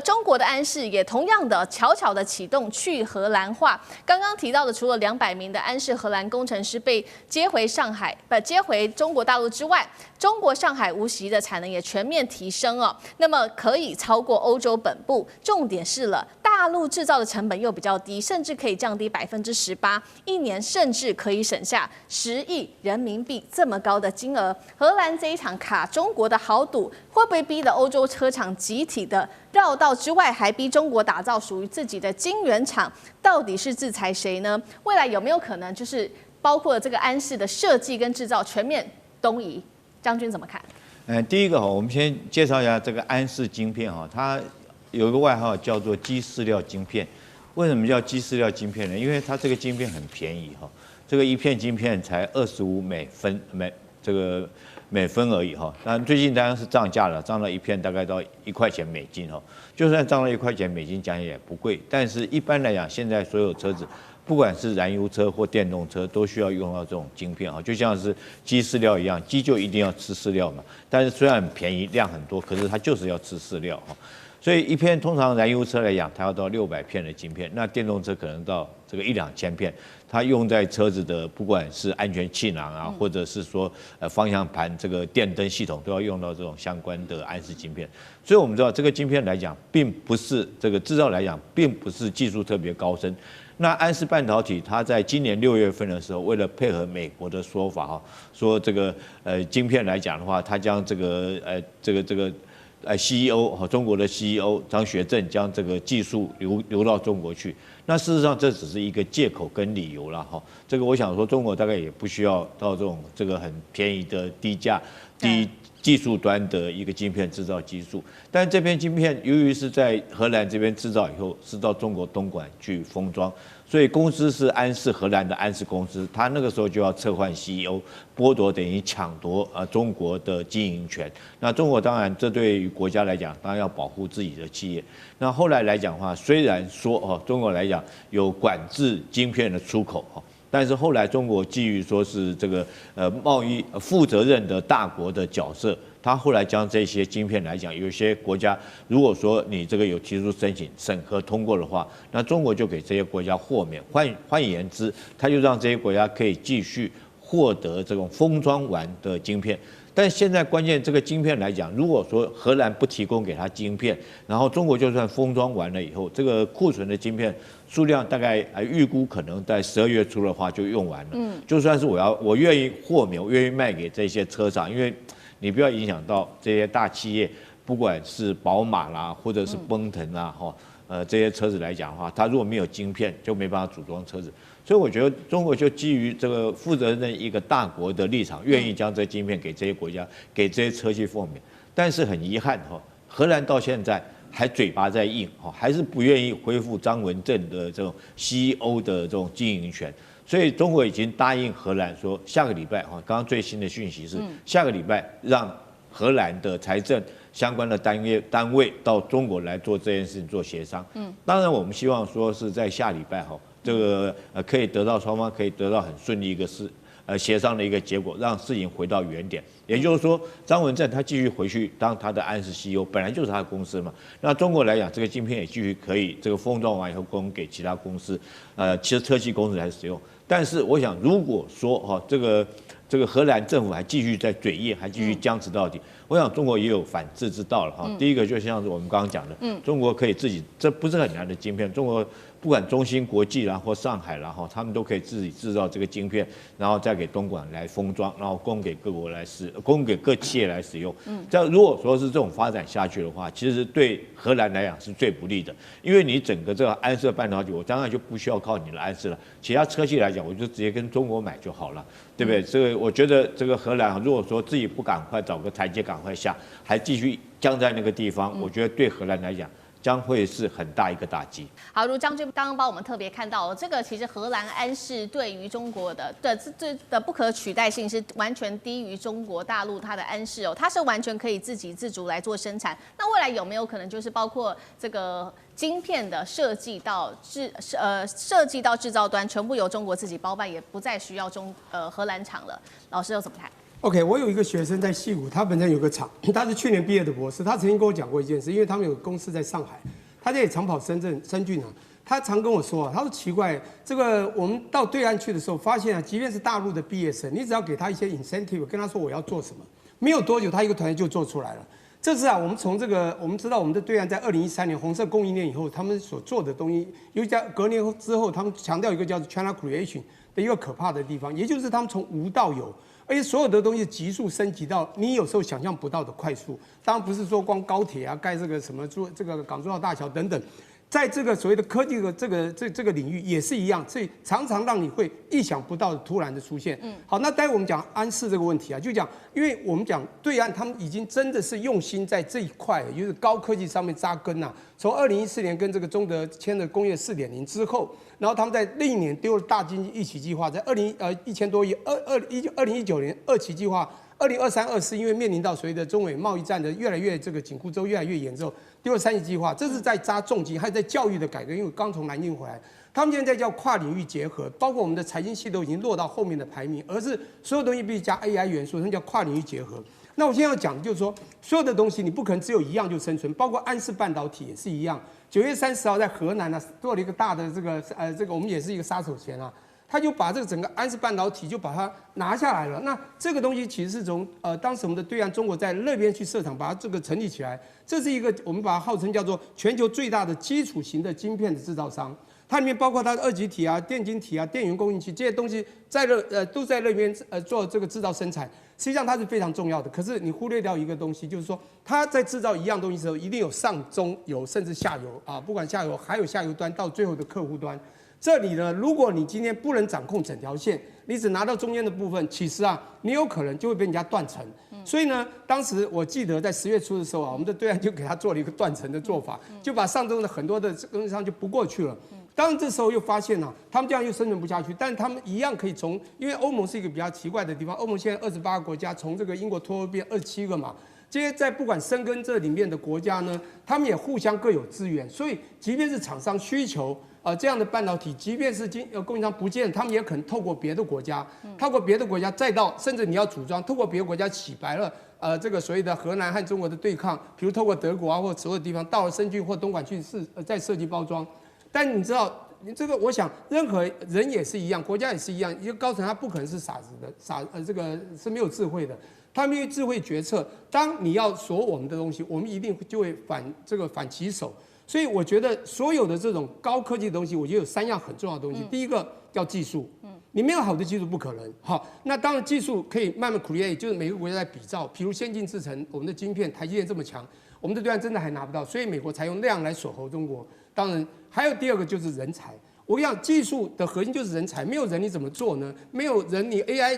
中国的安氏也同样的悄悄的启动去荷兰化。刚刚提到的，除了200名的安氏荷兰工程师被接回中国大陆之外，中国上海无锡的产能也全面提升哦，那么可以超过欧洲本部。重点是了，大陆制造的成本又比较低，甚至可以降低18%，一年甚至可以省下10亿人民币这么高的金额。荷兰这一场卡中国的豪赌，会不会逼得欧洲车厂集体的绕道之外，还逼中国打造属于自己的晶圆厂？到底是制裁谁呢？未来有没有可能就是包括这个安氏的设计跟制造全面东移？将军怎么看？第一个我们先介绍一下这个安氏晶片它有一个外号叫做鸡饲料晶片。为什么叫鸡饲料晶片呢？因为它这个晶片很便宜这个一片晶片才25美分而已当然最近当然是涨价了，涨到一片大概到1块钱美金就算涨到1块钱美金，讲也不贵。但是一般来讲，现在所有车子，不管是燃油车或电动车，都需要用到这种晶片就像是鸡饲料一样，鸡就一定要吃饲料嘛。但是虽然很便宜，量很多，可是它就是要吃饲料所以一片通常燃油车来讲，它要到600片的晶片，那电动车可能到这个1-2千片。它用在车子的不管是安全气囊或者是说方向盘这个电灯系统，都要用到这种相关的安氏晶片。所以我们知道这个晶片来讲，并不是这个制造来讲，并不是技术特别高深。那安氏半导体，它在今年6月份的时候，为了配合美国的说法说这个晶片来讲的话，它将这个CEO 中国的 CEO 张学正将这个技术流到中国去。那事实上这只是一个借口跟理由啦这个我想说中国大概也不需要到这个很便宜的低技术端的一个晶片制造技术，但这片晶片由于是在荷兰这边制造以后，是到中国东莞去封装，所以公司是安氏荷兰的安氏公司，他那个时候就要撤换 CEO， 剥夺等于抢夺中国的经营权。那中国当然这对于国家来讲，当然要保护自己的企业。那后来来讲的话，虽然说中国来讲有管制晶片的出口但是后来中国基于说是这个贸易负责任的大国的角色，他后来将这些晶片来讲，有些国家如果说你这个有提出申请审核通过的话，那中国就给这些国家豁免。换言之，他就让这些国家可以继续获得这种封装完的晶片。但现在关键这个晶片来讲，如果说荷兰不提供给他晶片，然后中国就算封装完了以后，这个库存的晶片数量大概预估可能在12月初的话就用完了。就算是我愿意豁免，我愿意卖给这些车厂，因为你不要影响到这些大企业，不管是宝马啦，或者是奔腾啦，这些车子来讲的话，它如果没有晶片，就没办法组装车子。所以我觉得中国就基于这个负责任一个大国的立场，愿意将这晶片给这些国家，给这些车去豁免。但是很遗憾荷兰到现在还嘴巴在硬还是不愿意恢复张文正的这种 CEO 的这种经营权。所以中国已经答应荷兰说，下个礼拜刚刚最新的讯息是，下个礼拜让荷兰的财政相关的单位到中国来做这件事情做协商。当然我们希望说是在下礼拜这个可以得到双方可以得到很顺利一个协商的一个结果，让事情回到原点。也就是说，张文正他继续回去当他的安氏 CEO， 本来就是他的公司嘛。那中国来讲，这个晶片也继续可以这个封装完以后供给其他公司，其实车企公司来使用。但是我想，如果说这个荷兰政府还继续在嘴硬，还继续僵持到底，我想中国也有反制之道了第一个就像是我们刚刚讲的，中国可以自己，这不是很难的晶片，中国不管中芯国际啦或上海啦他们都可以自己制造这个晶片，然后再给东莞来封装，然后供给各企业来使用。这样如果说是这种发展下去的话，其实对荷兰来讲是最不利的，因为你整个这个安氏半导体，我当然就不需要靠你的安氏了，其他车企来讲，我就直接跟中国买就好了，对不对？这个我觉得这个荷兰如果说自己不赶快找个台阶赶快下，还继续僵在那个地方，我觉得对荷兰来讲将会是很大一个打击。好，如将军刚刚帮我们特别看到，这个其实荷兰安氏对于中国的不可取代性是完全低于中国大陆它的安氏它是完全可以自给自足来做生产。那未来有没有可能就是包括这个晶片的设计到制造端全部由中国自己包办，也不再需要荷兰厂了？老师又怎么看？ OK， 我有一个学生在矽谷，他本身有个厂，他是去年毕业的博士，他曾经跟我讲过一件事，因为他们有个公司在上海，他在长跑深圳啊，他常跟我说啊，他说奇怪，这个我们到对岸去的时候，发现啊，即便是大陆的毕业生，你只要给他一些 incentive， 跟他说我要做什么，没有多久，他一个团队就做出来了。这次啊，我们从这个，我们知道我们的对岸在2013年红色供应链以后，他们所做的东西，尤其在隔年之后，他们强调一个叫做 China Creation 的一个可怕的地方，也就是他们从无到有。而且所有的东西急速升级到你有时候想象不到的快速，当然不是说光高铁啊、盖这个什么这个港珠澳大桥等等，在这个所谓的科技的这个领域也是一样，所以常常让你会意想不到的突然的出现。好，那待会我们讲安适这个问题啊，就讲，因为我们讲对岸他们已经真的是用心在这一块，也就是高科技上面扎根啊。从2014年跟这个中德签的工业4.0之后。然后他们在另一年丢了大经济一期计划，在1000多亿，2019年2期计划，2023、24因为面临到所谓的中美贸易战的越来越这个紧箍咒越来越严重，丢了3期计划，这是在扎重金，还有在教育的改革，因为我刚从南京回来，他们现在叫跨领域结合，包括我们的财经系都已经落到后面的排名，而是所有东西必须加 AI 元素，那叫跨领域结合。那我现在要讲的就是说，所有的东西你不可能只有一样就生存，包括安氏半导体也是一样。9月30号在河南呢做了一个大的这个我们也是一个杀手锏啊，他就把这个整个安氏半导体就把它拿下来了。那这个东西其实是从当时我们的对岸中国在那边去设厂把它这个成立起来，这是一个我们把它号称叫做全球最大的基础型的晶片的制造商。它里面包括它的二极体啊、电晶体啊、电源供应器这些东西都在那边做这个制造生产。实际上它是非常重要的，可是你忽略掉一个东西，就是说它在制造一样东西的时候，一定有上中游甚至下游啊，不管下游还有下游端到最后的客户端。这里呢，如果你今天不能掌控整条线，你只拿到中间的部分，其实啊，你有可能就会被人家断层。所以呢，当时我记得在10月初的时候啊，我们的对岸就给他做了一个断层的做法，就把上中的很多的供应商就不过去了。当然这时候又发现他们这样又生存不下去，但他们一样可以从，因为欧盟是一个比较奇怪的地方，欧盟现在28个国家，从这个英国脱欧变27个嘛，这些在不管深耕这里面的国家呢，他们也互相各有资源，所以即便是厂商需求这样的半导体，即便是供应商不见，他们也可能透过别的国家，再到甚至你要组装，透过别的国家洗白了这个所谓的荷兰和中国的对抗，比如透过德国啊或所有地方到了深圳或东莞去再设计包装。但你知道，这个我想，任何人也是一样，国家也是一样。一个高层他不可能是傻子的，这个是没有智慧的。他没有智慧决策。当你要锁我们的东西，我们一定就会反其手。所以我觉得所有的这种高科技的东西，我觉得有3样很重要的东西。第一个叫技术，你没有好的技术不可能。好，那当然技术可以慢慢 create， 就是每个国家在比照。比如先进制程，我们的晶片，台积电这么强，我们的对岸真的还拿不到，所以美国才用那样来锁喉中国。当然，还有第二个就是人才。我跟你讲，技术的核心就是人才，没有人你怎么做呢？没有人，你 AI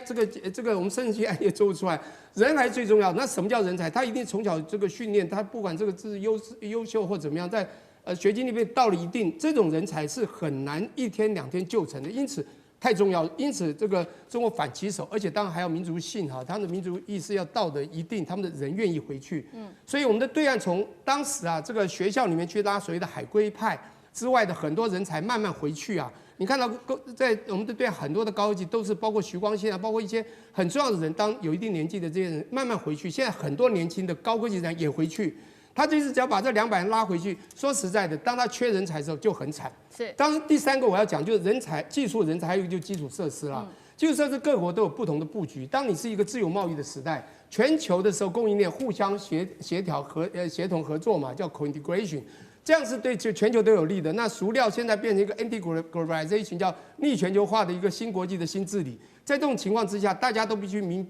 这个我们生成 AI 也做不出来，人还是最重要的。那什么叫人才？他一定从小这个训练，他不管这个是优秀或怎么样，在学经历面到了一定，这种人才是很难1天2天就成的，因此太重要。因此这个中国反其手，而且当然还有民族性哈，他们的民族意识要到的一定，他们的人愿意回去。所以我们的对岸从当时这个学校里面去拉所谓的海归派之外的很多人才慢慢回去啊，你看到在我们的对岸很多的高级都是包括徐光宪啊，包括一些很重要的人，当有一定年纪的这些人慢慢回去，现在很多年轻的高科技人也回去。他这次只要把这200人拉回去，说实在的，当他缺人才的时候就很惨。是。当然第3个我要讲就是人才、技术人才，还有一个就是基础设施啦。基础设施各国都有不同的布局。当你是一个自由贸易的时代，全球的时候供应链互相协调协同合作嘛，叫 co-integration。这样是对全球都有利的。那熟料现在变成一个 anti-globalization， 叫逆全球化的一个新国际的新治理。在这种情况之下，大家都必须明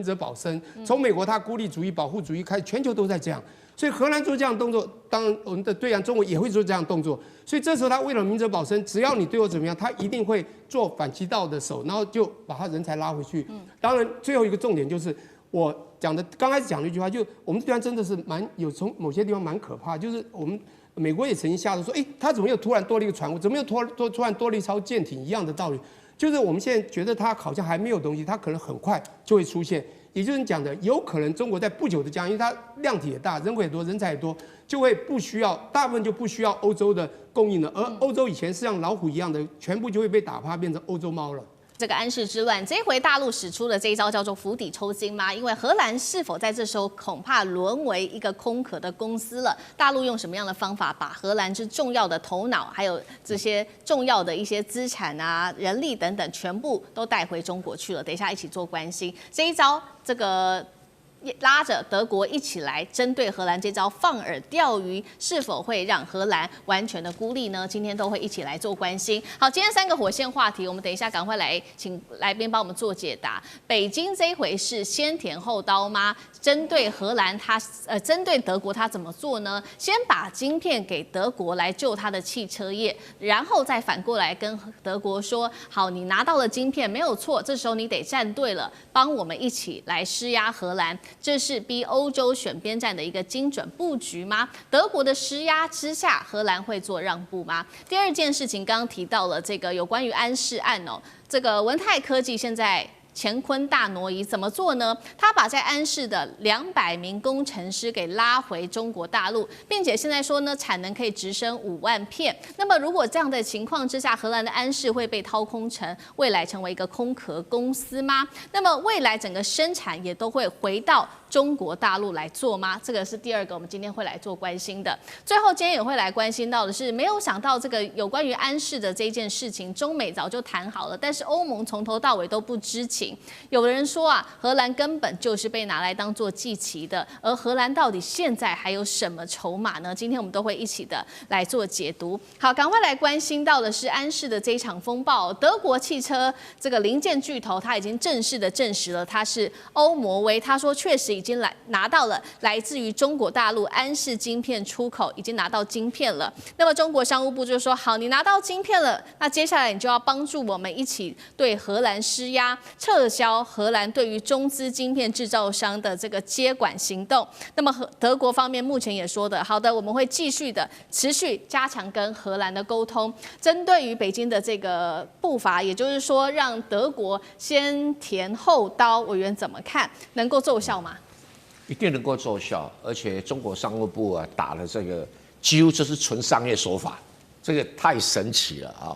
哲保身。从美国他孤立主义、保护主义开始，全球都在这样。所以荷兰做这样的动作，当然我们的对岸中国也会做这样的动作。所以这时候他为了明哲保身，只要你对我怎么样，他一定会做反其道的手，然后就把他人才拉回去。当然最后一个重点就是我讲的刚开始讲的一句话，就我们对岸真的是从某些地方蛮可怕，就是我们美国也曾经吓得说，他怎么又突然多了一个船坞，怎么又突然多了一艘舰艇一样的道理，就是我们现在觉得它好像还没有东西，它可能很快就会出现。也就是你讲的，有可能中国在不久的将来，因为它量体也大，人口也多，人才也多，就会不需要，大部分就不需要欧洲的供应了，而欧洲以前是像老虎一样的，全部就会被打趴变成欧洲猫了。这个安氏之乱，这一回大陆使出了这一招叫做釜底抽薪吗？因为荷兰是否在这时候恐怕沦为一个空壳的公司了？大陆用什么样的方法把荷兰之重要的头脑，还有这些重要的一些资产啊、人力等等，全部都带回中国去了？等一下一起做关心这一招，这个。拉着德国一起来针对荷兰这招放饵钓鱼，是否会让荷兰完全的孤立呢？今天都会一起来做关心。好，今天3个火线话题，我们等一下赶快来请来宾帮我们做解答。北京这一回是先甜后刀吗？针对荷兰针对德国，他怎么做呢？先把晶片给德国来救他的汽车业，然后再反过来跟德国说：好，你拿到了晶片没有错，这时候你得站队了，帮我们一起来施压荷兰。这是逼欧洲选边站的一个精准布局吗？德国的施压之下，荷兰会做让步吗？第二件事情，刚刚提到了这个有关于安氏案哦，这个文泰科技现在乾坤大挪移，怎么做呢？他把在安氏的200名工程师给拉回中国大陆，并且现在说呢，产能可以直升5万片。那么如果这样的情况之下，荷兰的安氏会被掏空成未来成为一个空壳公司吗？那么未来整个生产也都会回到中国大陆来做吗？这个是第二个我们今天会来做关心的。最后今天也会来关心到的是，没有想到这个有关于安氏的这件事情，中美早就谈好了，但是欧盟从头到尾都不知情。有人说啊，荷兰根本就是被拿来当做祭旗的，而荷兰到底现在还有什么筹码呢？今天我们都会一起的来做解读。好，赶快来关心到的是安氏的这一场风暴。德国汽车这个零件巨头，他已经正式的证实了他是欧摩威，他说确实已经拿到了来自于中国大陆安氏晶片出口，已经拿到晶片了。那么中国商务部就说，好，你拿到晶片了，那接下来你就要帮助我们一起对荷兰施压，撤销荷兰对于中资晶片制造商的这个接管行动。那么德国方面目前也说的，好的，我们会继续的持续加强跟荷兰的沟通。针对于北京的这个步伐，也就是说让德国先甜后刀，委员怎么看？能够奏效吗？一定能够奏效，而且中国商务部啊打了这个，几乎就是纯商业手法，这个太神奇了啊！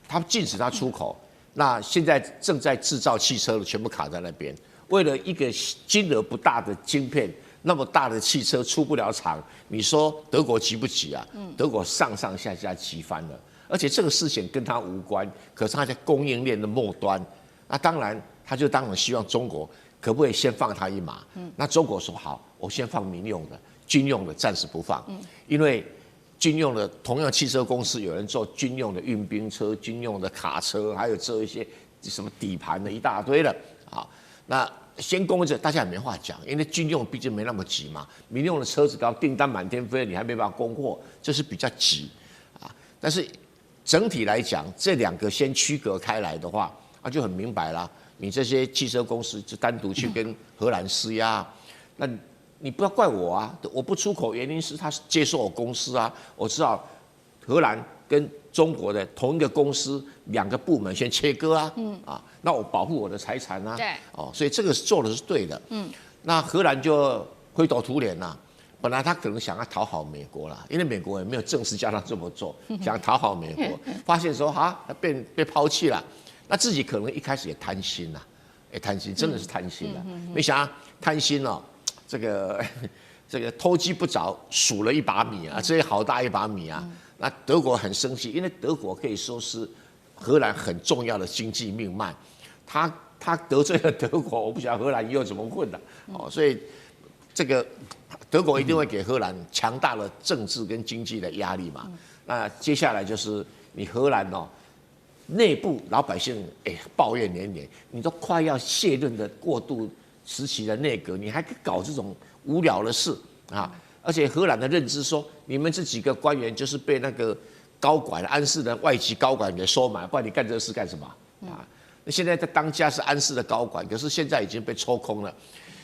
他禁止它出口。那现在正在制造汽车的全部卡在那边，为了一个金额不大的晶片，那么大的汽车出不了厂，你说德国急不急啊？德国上上下下急翻了，而且这个事情跟他无关，可是他在供应链的末端，那当然他就当然希望中国可不可以先放他一马？那中国说好，我先放民用的，军用的暂时不放，因为军用的同样汽车公司有人做军用的运兵车、军用的卡车，还有做一些什么底盘的一大堆的啊。那先供着大家也没话讲，因为军用毕竟没那么急嘛。民用的车子刚订单满天飞，你还没办法供货，这是比较急啊。但是整体来讲，这两个先区隔开来的话，那就很明白啦。你这些汽车公司就单独去跟荷兰施压，那你不要怪我啊！我不出口原因是他接受我公司啊，我知道荷兰跟中国的同一个公司2个部门先切割啊，那我保护我的财产啊，对，所以这个做的是对的，那荷兰就灰头土脸啦。本来他可能想要讨好美国啦，因为美国也没有正式叫他这么做，想讨好美国，发现说被抛弃了，那自己可能一开始也贪心啦，贪心真的是贪心啦，没想到贪心哦。这个偷鸡不着，数了一把米啊，这也好大一把米啊。那德国很生气，因为德国可以说是荷兰很重要的经济命脉，他得罪了德国，我不晓得荷兰以后怎么混的哦。所以这个德国一定会给荷兰强大的政治跟经济的压力嘛。那接下来就是你荷兰哦，内部老百姓抱怨连连，你都快要卸任的过渡时期的内阁，你还搞这种无聊的事啊！而且荷兰的认知说，你们这几个官员就是被那个高管安氏的外籍高管给收买，不然你干这个事干什么啊？那现在在当家是安氏的高管，可是现在已经被抽空了。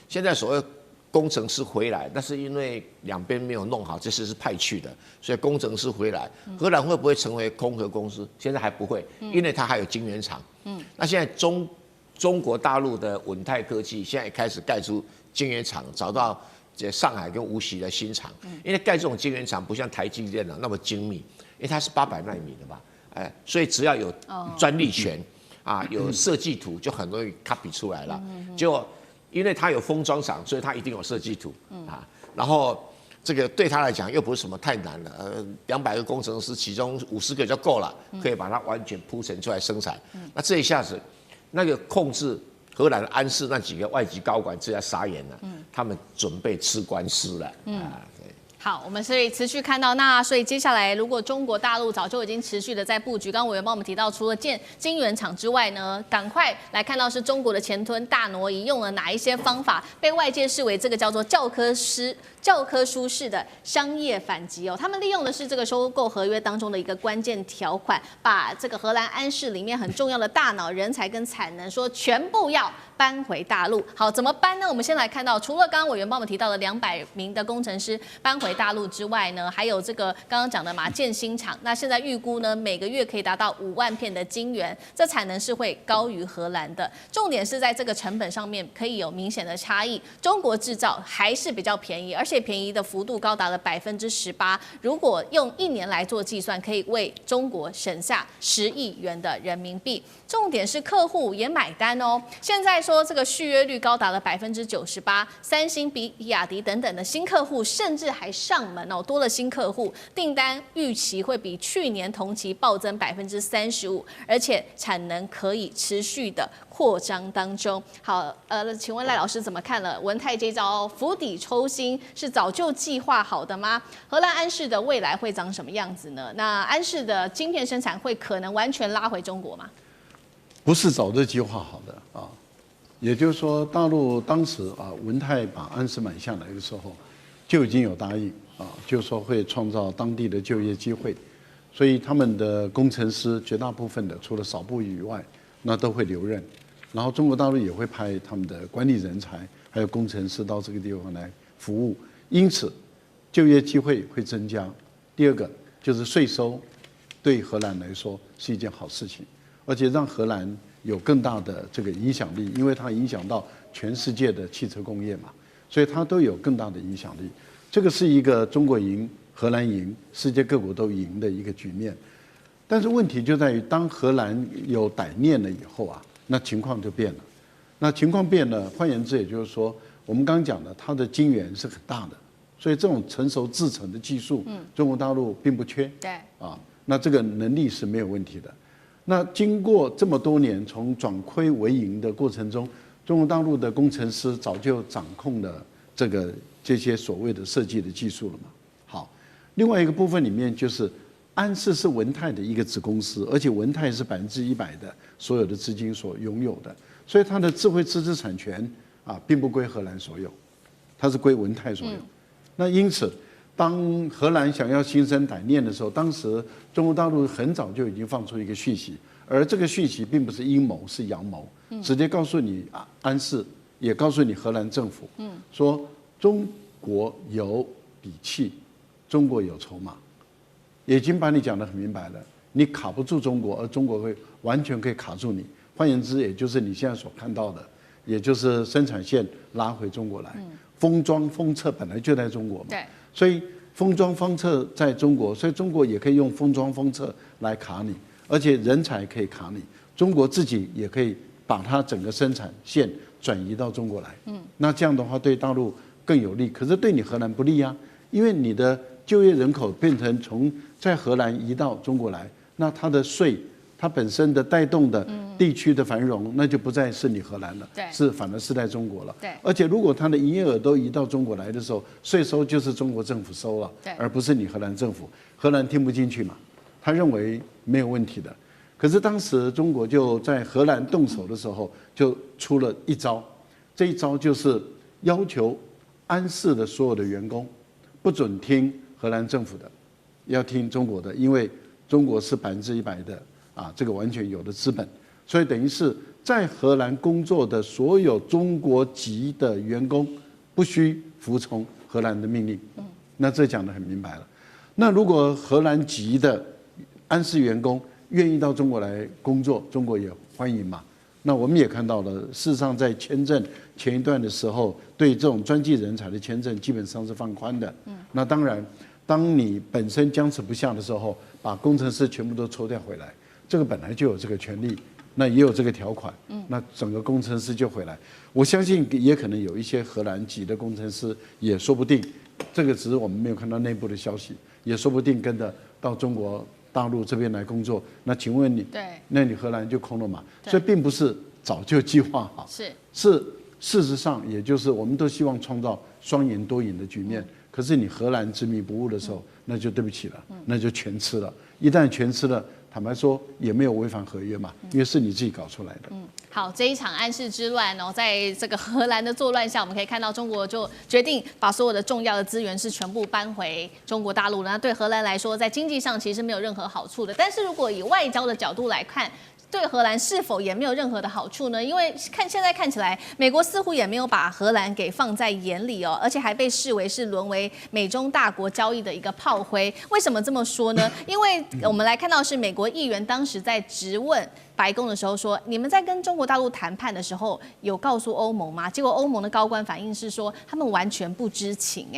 现在所谓工程师回来，那是因为两边没有弄好，这次是派去的，所以工程师回来，荷兰会不会成为空壳公司？现在还不会，因为它还有晶圆厂。那现在中国大陆的稳泰科技现在也开始盖出晶圆厂，找到上海跟无锡的新厂。因为盖这种晶圆厂不像台积电那么精密，因为它是800奈米的吧，所以只要有专利权啊，有设计图，就很容易 copy 出来了。就因为它有封装厂，所以它一定有设计图啊。然后这个对他来讲又不是什么太难了，200个工程师，其中50个就够了，可以把它完全铺陈出来生产。那这一下子，那个控制荷兰安氏那几个外籍高管这下傻眼了，他们准备吃官司了啊。好，我们所以持续看到，那所以接下来如果中国大陆早就已经持续的在布局，刚刚委员帮我们提到，除了建晶圆厂之外呢，赶快来看到是中国的前吞大挪移用了哪一些方法，被外界视为这个叫做教科书式的商业反击哦。他们利用的是这个收购合约当中的一个关键条款，把这个荷兰安氏里面很重要的大脑、人才跟产能说全部要搬回大陆。好，怎么搬呢？我们先来看到，除了刚刚委员帮我们提到的200名的工程师搬回大陆之外呢，还有这个刚刚讲的嘛建新厂，那现在预估呢每个月可以达到5万片的晶圆，这产能是会高于荷兰的。重点是在这个成本上面可以有明显的差异，中国制造还是比较便宜，而且便宜的幅度高达了18%。如果用1年来做计算，可以为中国省下10亿元的人民币。重点是客户也买单哦。现在说这个续约率高达了98%，三星、比亚迪等等的新客户甚至还上门哦，多了新客户，订单预期会比去年同期暴增35%，而且产能可以持续的扩张当中。好，请问赖老师怎么看了文泰这招釜底抽薪是早就计划好的吗？荷兰安氏的未来会长什么样子呢？那安氏的晶片生产会可能完全拉回中国吗？不是早就计划好的啊，也就是说，大陆当时文泰把安氏买下来的时候，就已经有答应就是说会创造当地的就业机会，所以他们的工程师绝大部分的，除了少部以外，那都会留任，然后中国大陆也会派他们的管理人才还有工程师到这个地方来服务，因此就业机会会增加。第二个就是税收，对荷兰来说是一件好事情。而且让荷兰有更大的这个影响力，因为它影响到全世界的汽车工业嘛，所以它都有更大的影响力。这个是一个中国赢、荷兰赢、世界各国都赢的一个局面。但是问题就在于，当荷兰有歹念了以后那情况就变了。那情况变了，换言之，也就是说，我们刚刚讲的，它的晶圆是很大的，所以这种成熟制程的技术，中国大陆并不缺。对那这个能力是没有问题的。那经过这么多年从转亏为盈的过程中，中国大陆的工程师早就掌控了这些所谓的设计的技术了嘛。好，另外一个部分里面就是安氏是文泰的一个子公司，而且文泰是100%的所有的资金所拥有的，所以它的智慧知识产权并不归荷兰所有，它是归文泰所有。那因此，当荷兰想要心生歹念的时候，当时中国大陆很早就已经放出一个讯息，而这个讯息并不是阴谋，是阳谋，直接告诉你安氏，也告诉你荷兰政府，说中国有底气，中国有筹码，已经把你讲得很明白了，你卡不住中国，而中国会完全可以卡住你。换言之，也就是你现在所看到的，也就是生产线拉回中国来，封装封测本来就在中国嘛。对。所以封装封测在中国，所以中国也可以用封装封测来卡你，而且人才可以卡你，中国自己也可以把它整个生产线转移到中国来。那这样的话对大陆更有利，可是对你荷兰不利因为你的就业人口变成从在荷兰移到中国来，那它的税，它本身的带动的地区的繁荣，那就不再是你荷兰了，反而是在中国了。对，而且如果它的营业额都移到中国来的时候，税收就是中国政府收了，而不是你荷兰政府。荷兰听不进去嘛，他认为没有问题的。可是当时中国就在荷兰动手的时候，就出了一招，这一招就是要求安氏的所有的员工不准听荷兰政府的，要听中国的，因为中国是100%的这个完全有的资本，所以等于是在荷兰工作的所有中国籍的员工不需服从荷兰的命令。那这讲得很明白了。那如果荷兰籍的安氏员工愿意到中国来工作，中国也欢迎嘛。那我们也看到了，事实上在签证前一段的时候，对这种专技人才的签证基本上是放宽的。那当然，当你本身僵持不下的时候，把工程师全部都抽调回来，这个本来就有这个权利，那也有这个条款，那整个工程师就回来。我相信也可能有一些荷兰籍的工程师，也说不定，这个只是我们没有看到内部的消息，也说不定跟着到中国大陆这边来工作。那请问你，那你荷兰就空了嘛？所以并不是早就计划好，是事实上，也就是我们都希望创造双赢多赢的局面。可是你荷兰执迷不悟的时候，那就对不起了，那就全吃了。一旦全吃了，坦白说也没有违反合约嘛，因为是你自己搞出来的。好，这一场安氏之乱哦，在这个荷兰的作乱下，我们可以看到中国就决定把所有的重要的资源是全部搬回中国大陆。那对荷兰来说，在经济上其实没有任何好处的。但是如果以外交的角度来看，对荷兰是否也没有任何的好处呢？因为现在看起来，美国似乎也没有把荷兰给放在眼里哦，而且还被视为是沦为美中大国交易的一个炮灰。为什么这么说呢？因为我们来看到是美国议员当时在质问白宫的时候说，你们在跟中国大陆谈判的时候有告诉欧盟吗？结果欧盟的高官反应是说，他们完全不知情。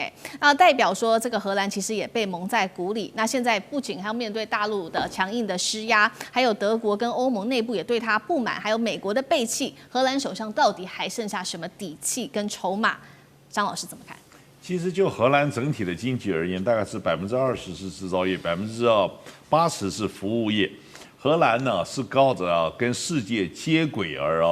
那代表说这个荷兰其实也被蒙在鼓里。那现在不仅还要面对大陆的强硬的施压，还有德国跟欧盟内部也对他不满，还有美国的背弃，荷兰手上到底还剩下什么底气跟筹码？张老师怎么看？其实就荷兰整体的经济而言，大概是20%是制造业，80%是服务业。荷兰呢是靠着跟世界接轨而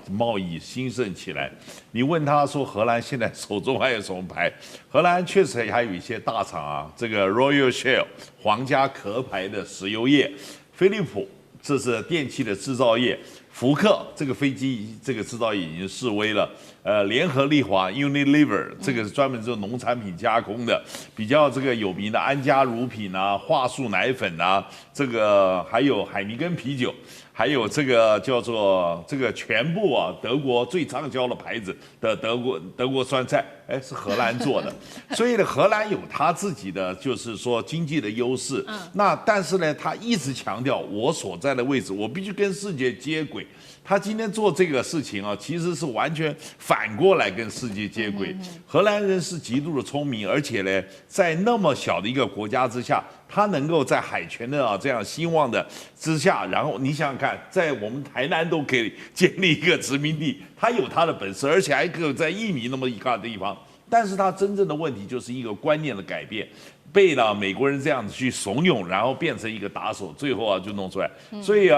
贸易兴盛起来。你问他说荷兰现在手中还有什么牌？荷兰确实还有一些大厂啊，这个 Royal Shell 皇家壳牌的石油业，飞利浦这是电器的制造业，福克这个飞机这个制造业已经式微了。联合利华 Unilever 这个是专门做农产品加工的，比较这个有名的安佳乳品啊、桦树奶粉啊，这个还有海尼根啤酒，还有这个叫做这个全部德国最畅销的牌子的德国酸菜，是荷兰做的，所以呢，荷兰有它自己的就是说经济的优势。那但是呢，他一直强调我所在的位置，我必须跟世界接轨。他今天做这个事情其实是完全反过来跟世界接轨。荷兰人是极度的聪明，而且呢，在那么小的一个国家之下，他能够在海权的这样兴旺的之下，然后你想想看，在我们台南都可以建立一个殖民地，他有他的本事，而且还可以在1米那么一个地方。但是他真正的问题就是一个观念的改变。被美国人这样子去怂恿，然后变成一个打手，最后就弄出来。所以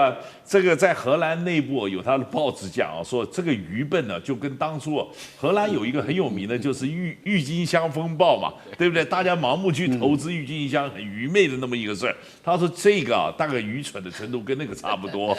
这个在荷兰内部有他的报纸讲说这个愚笨呢，就跟当初荷兰有一个很有名的就是郁金香风暴嘛，对不对？大家盲目去投资郁金香，很愚昧的那么一个事儿。他说这个大概愚蠢的程度跟那个差不多。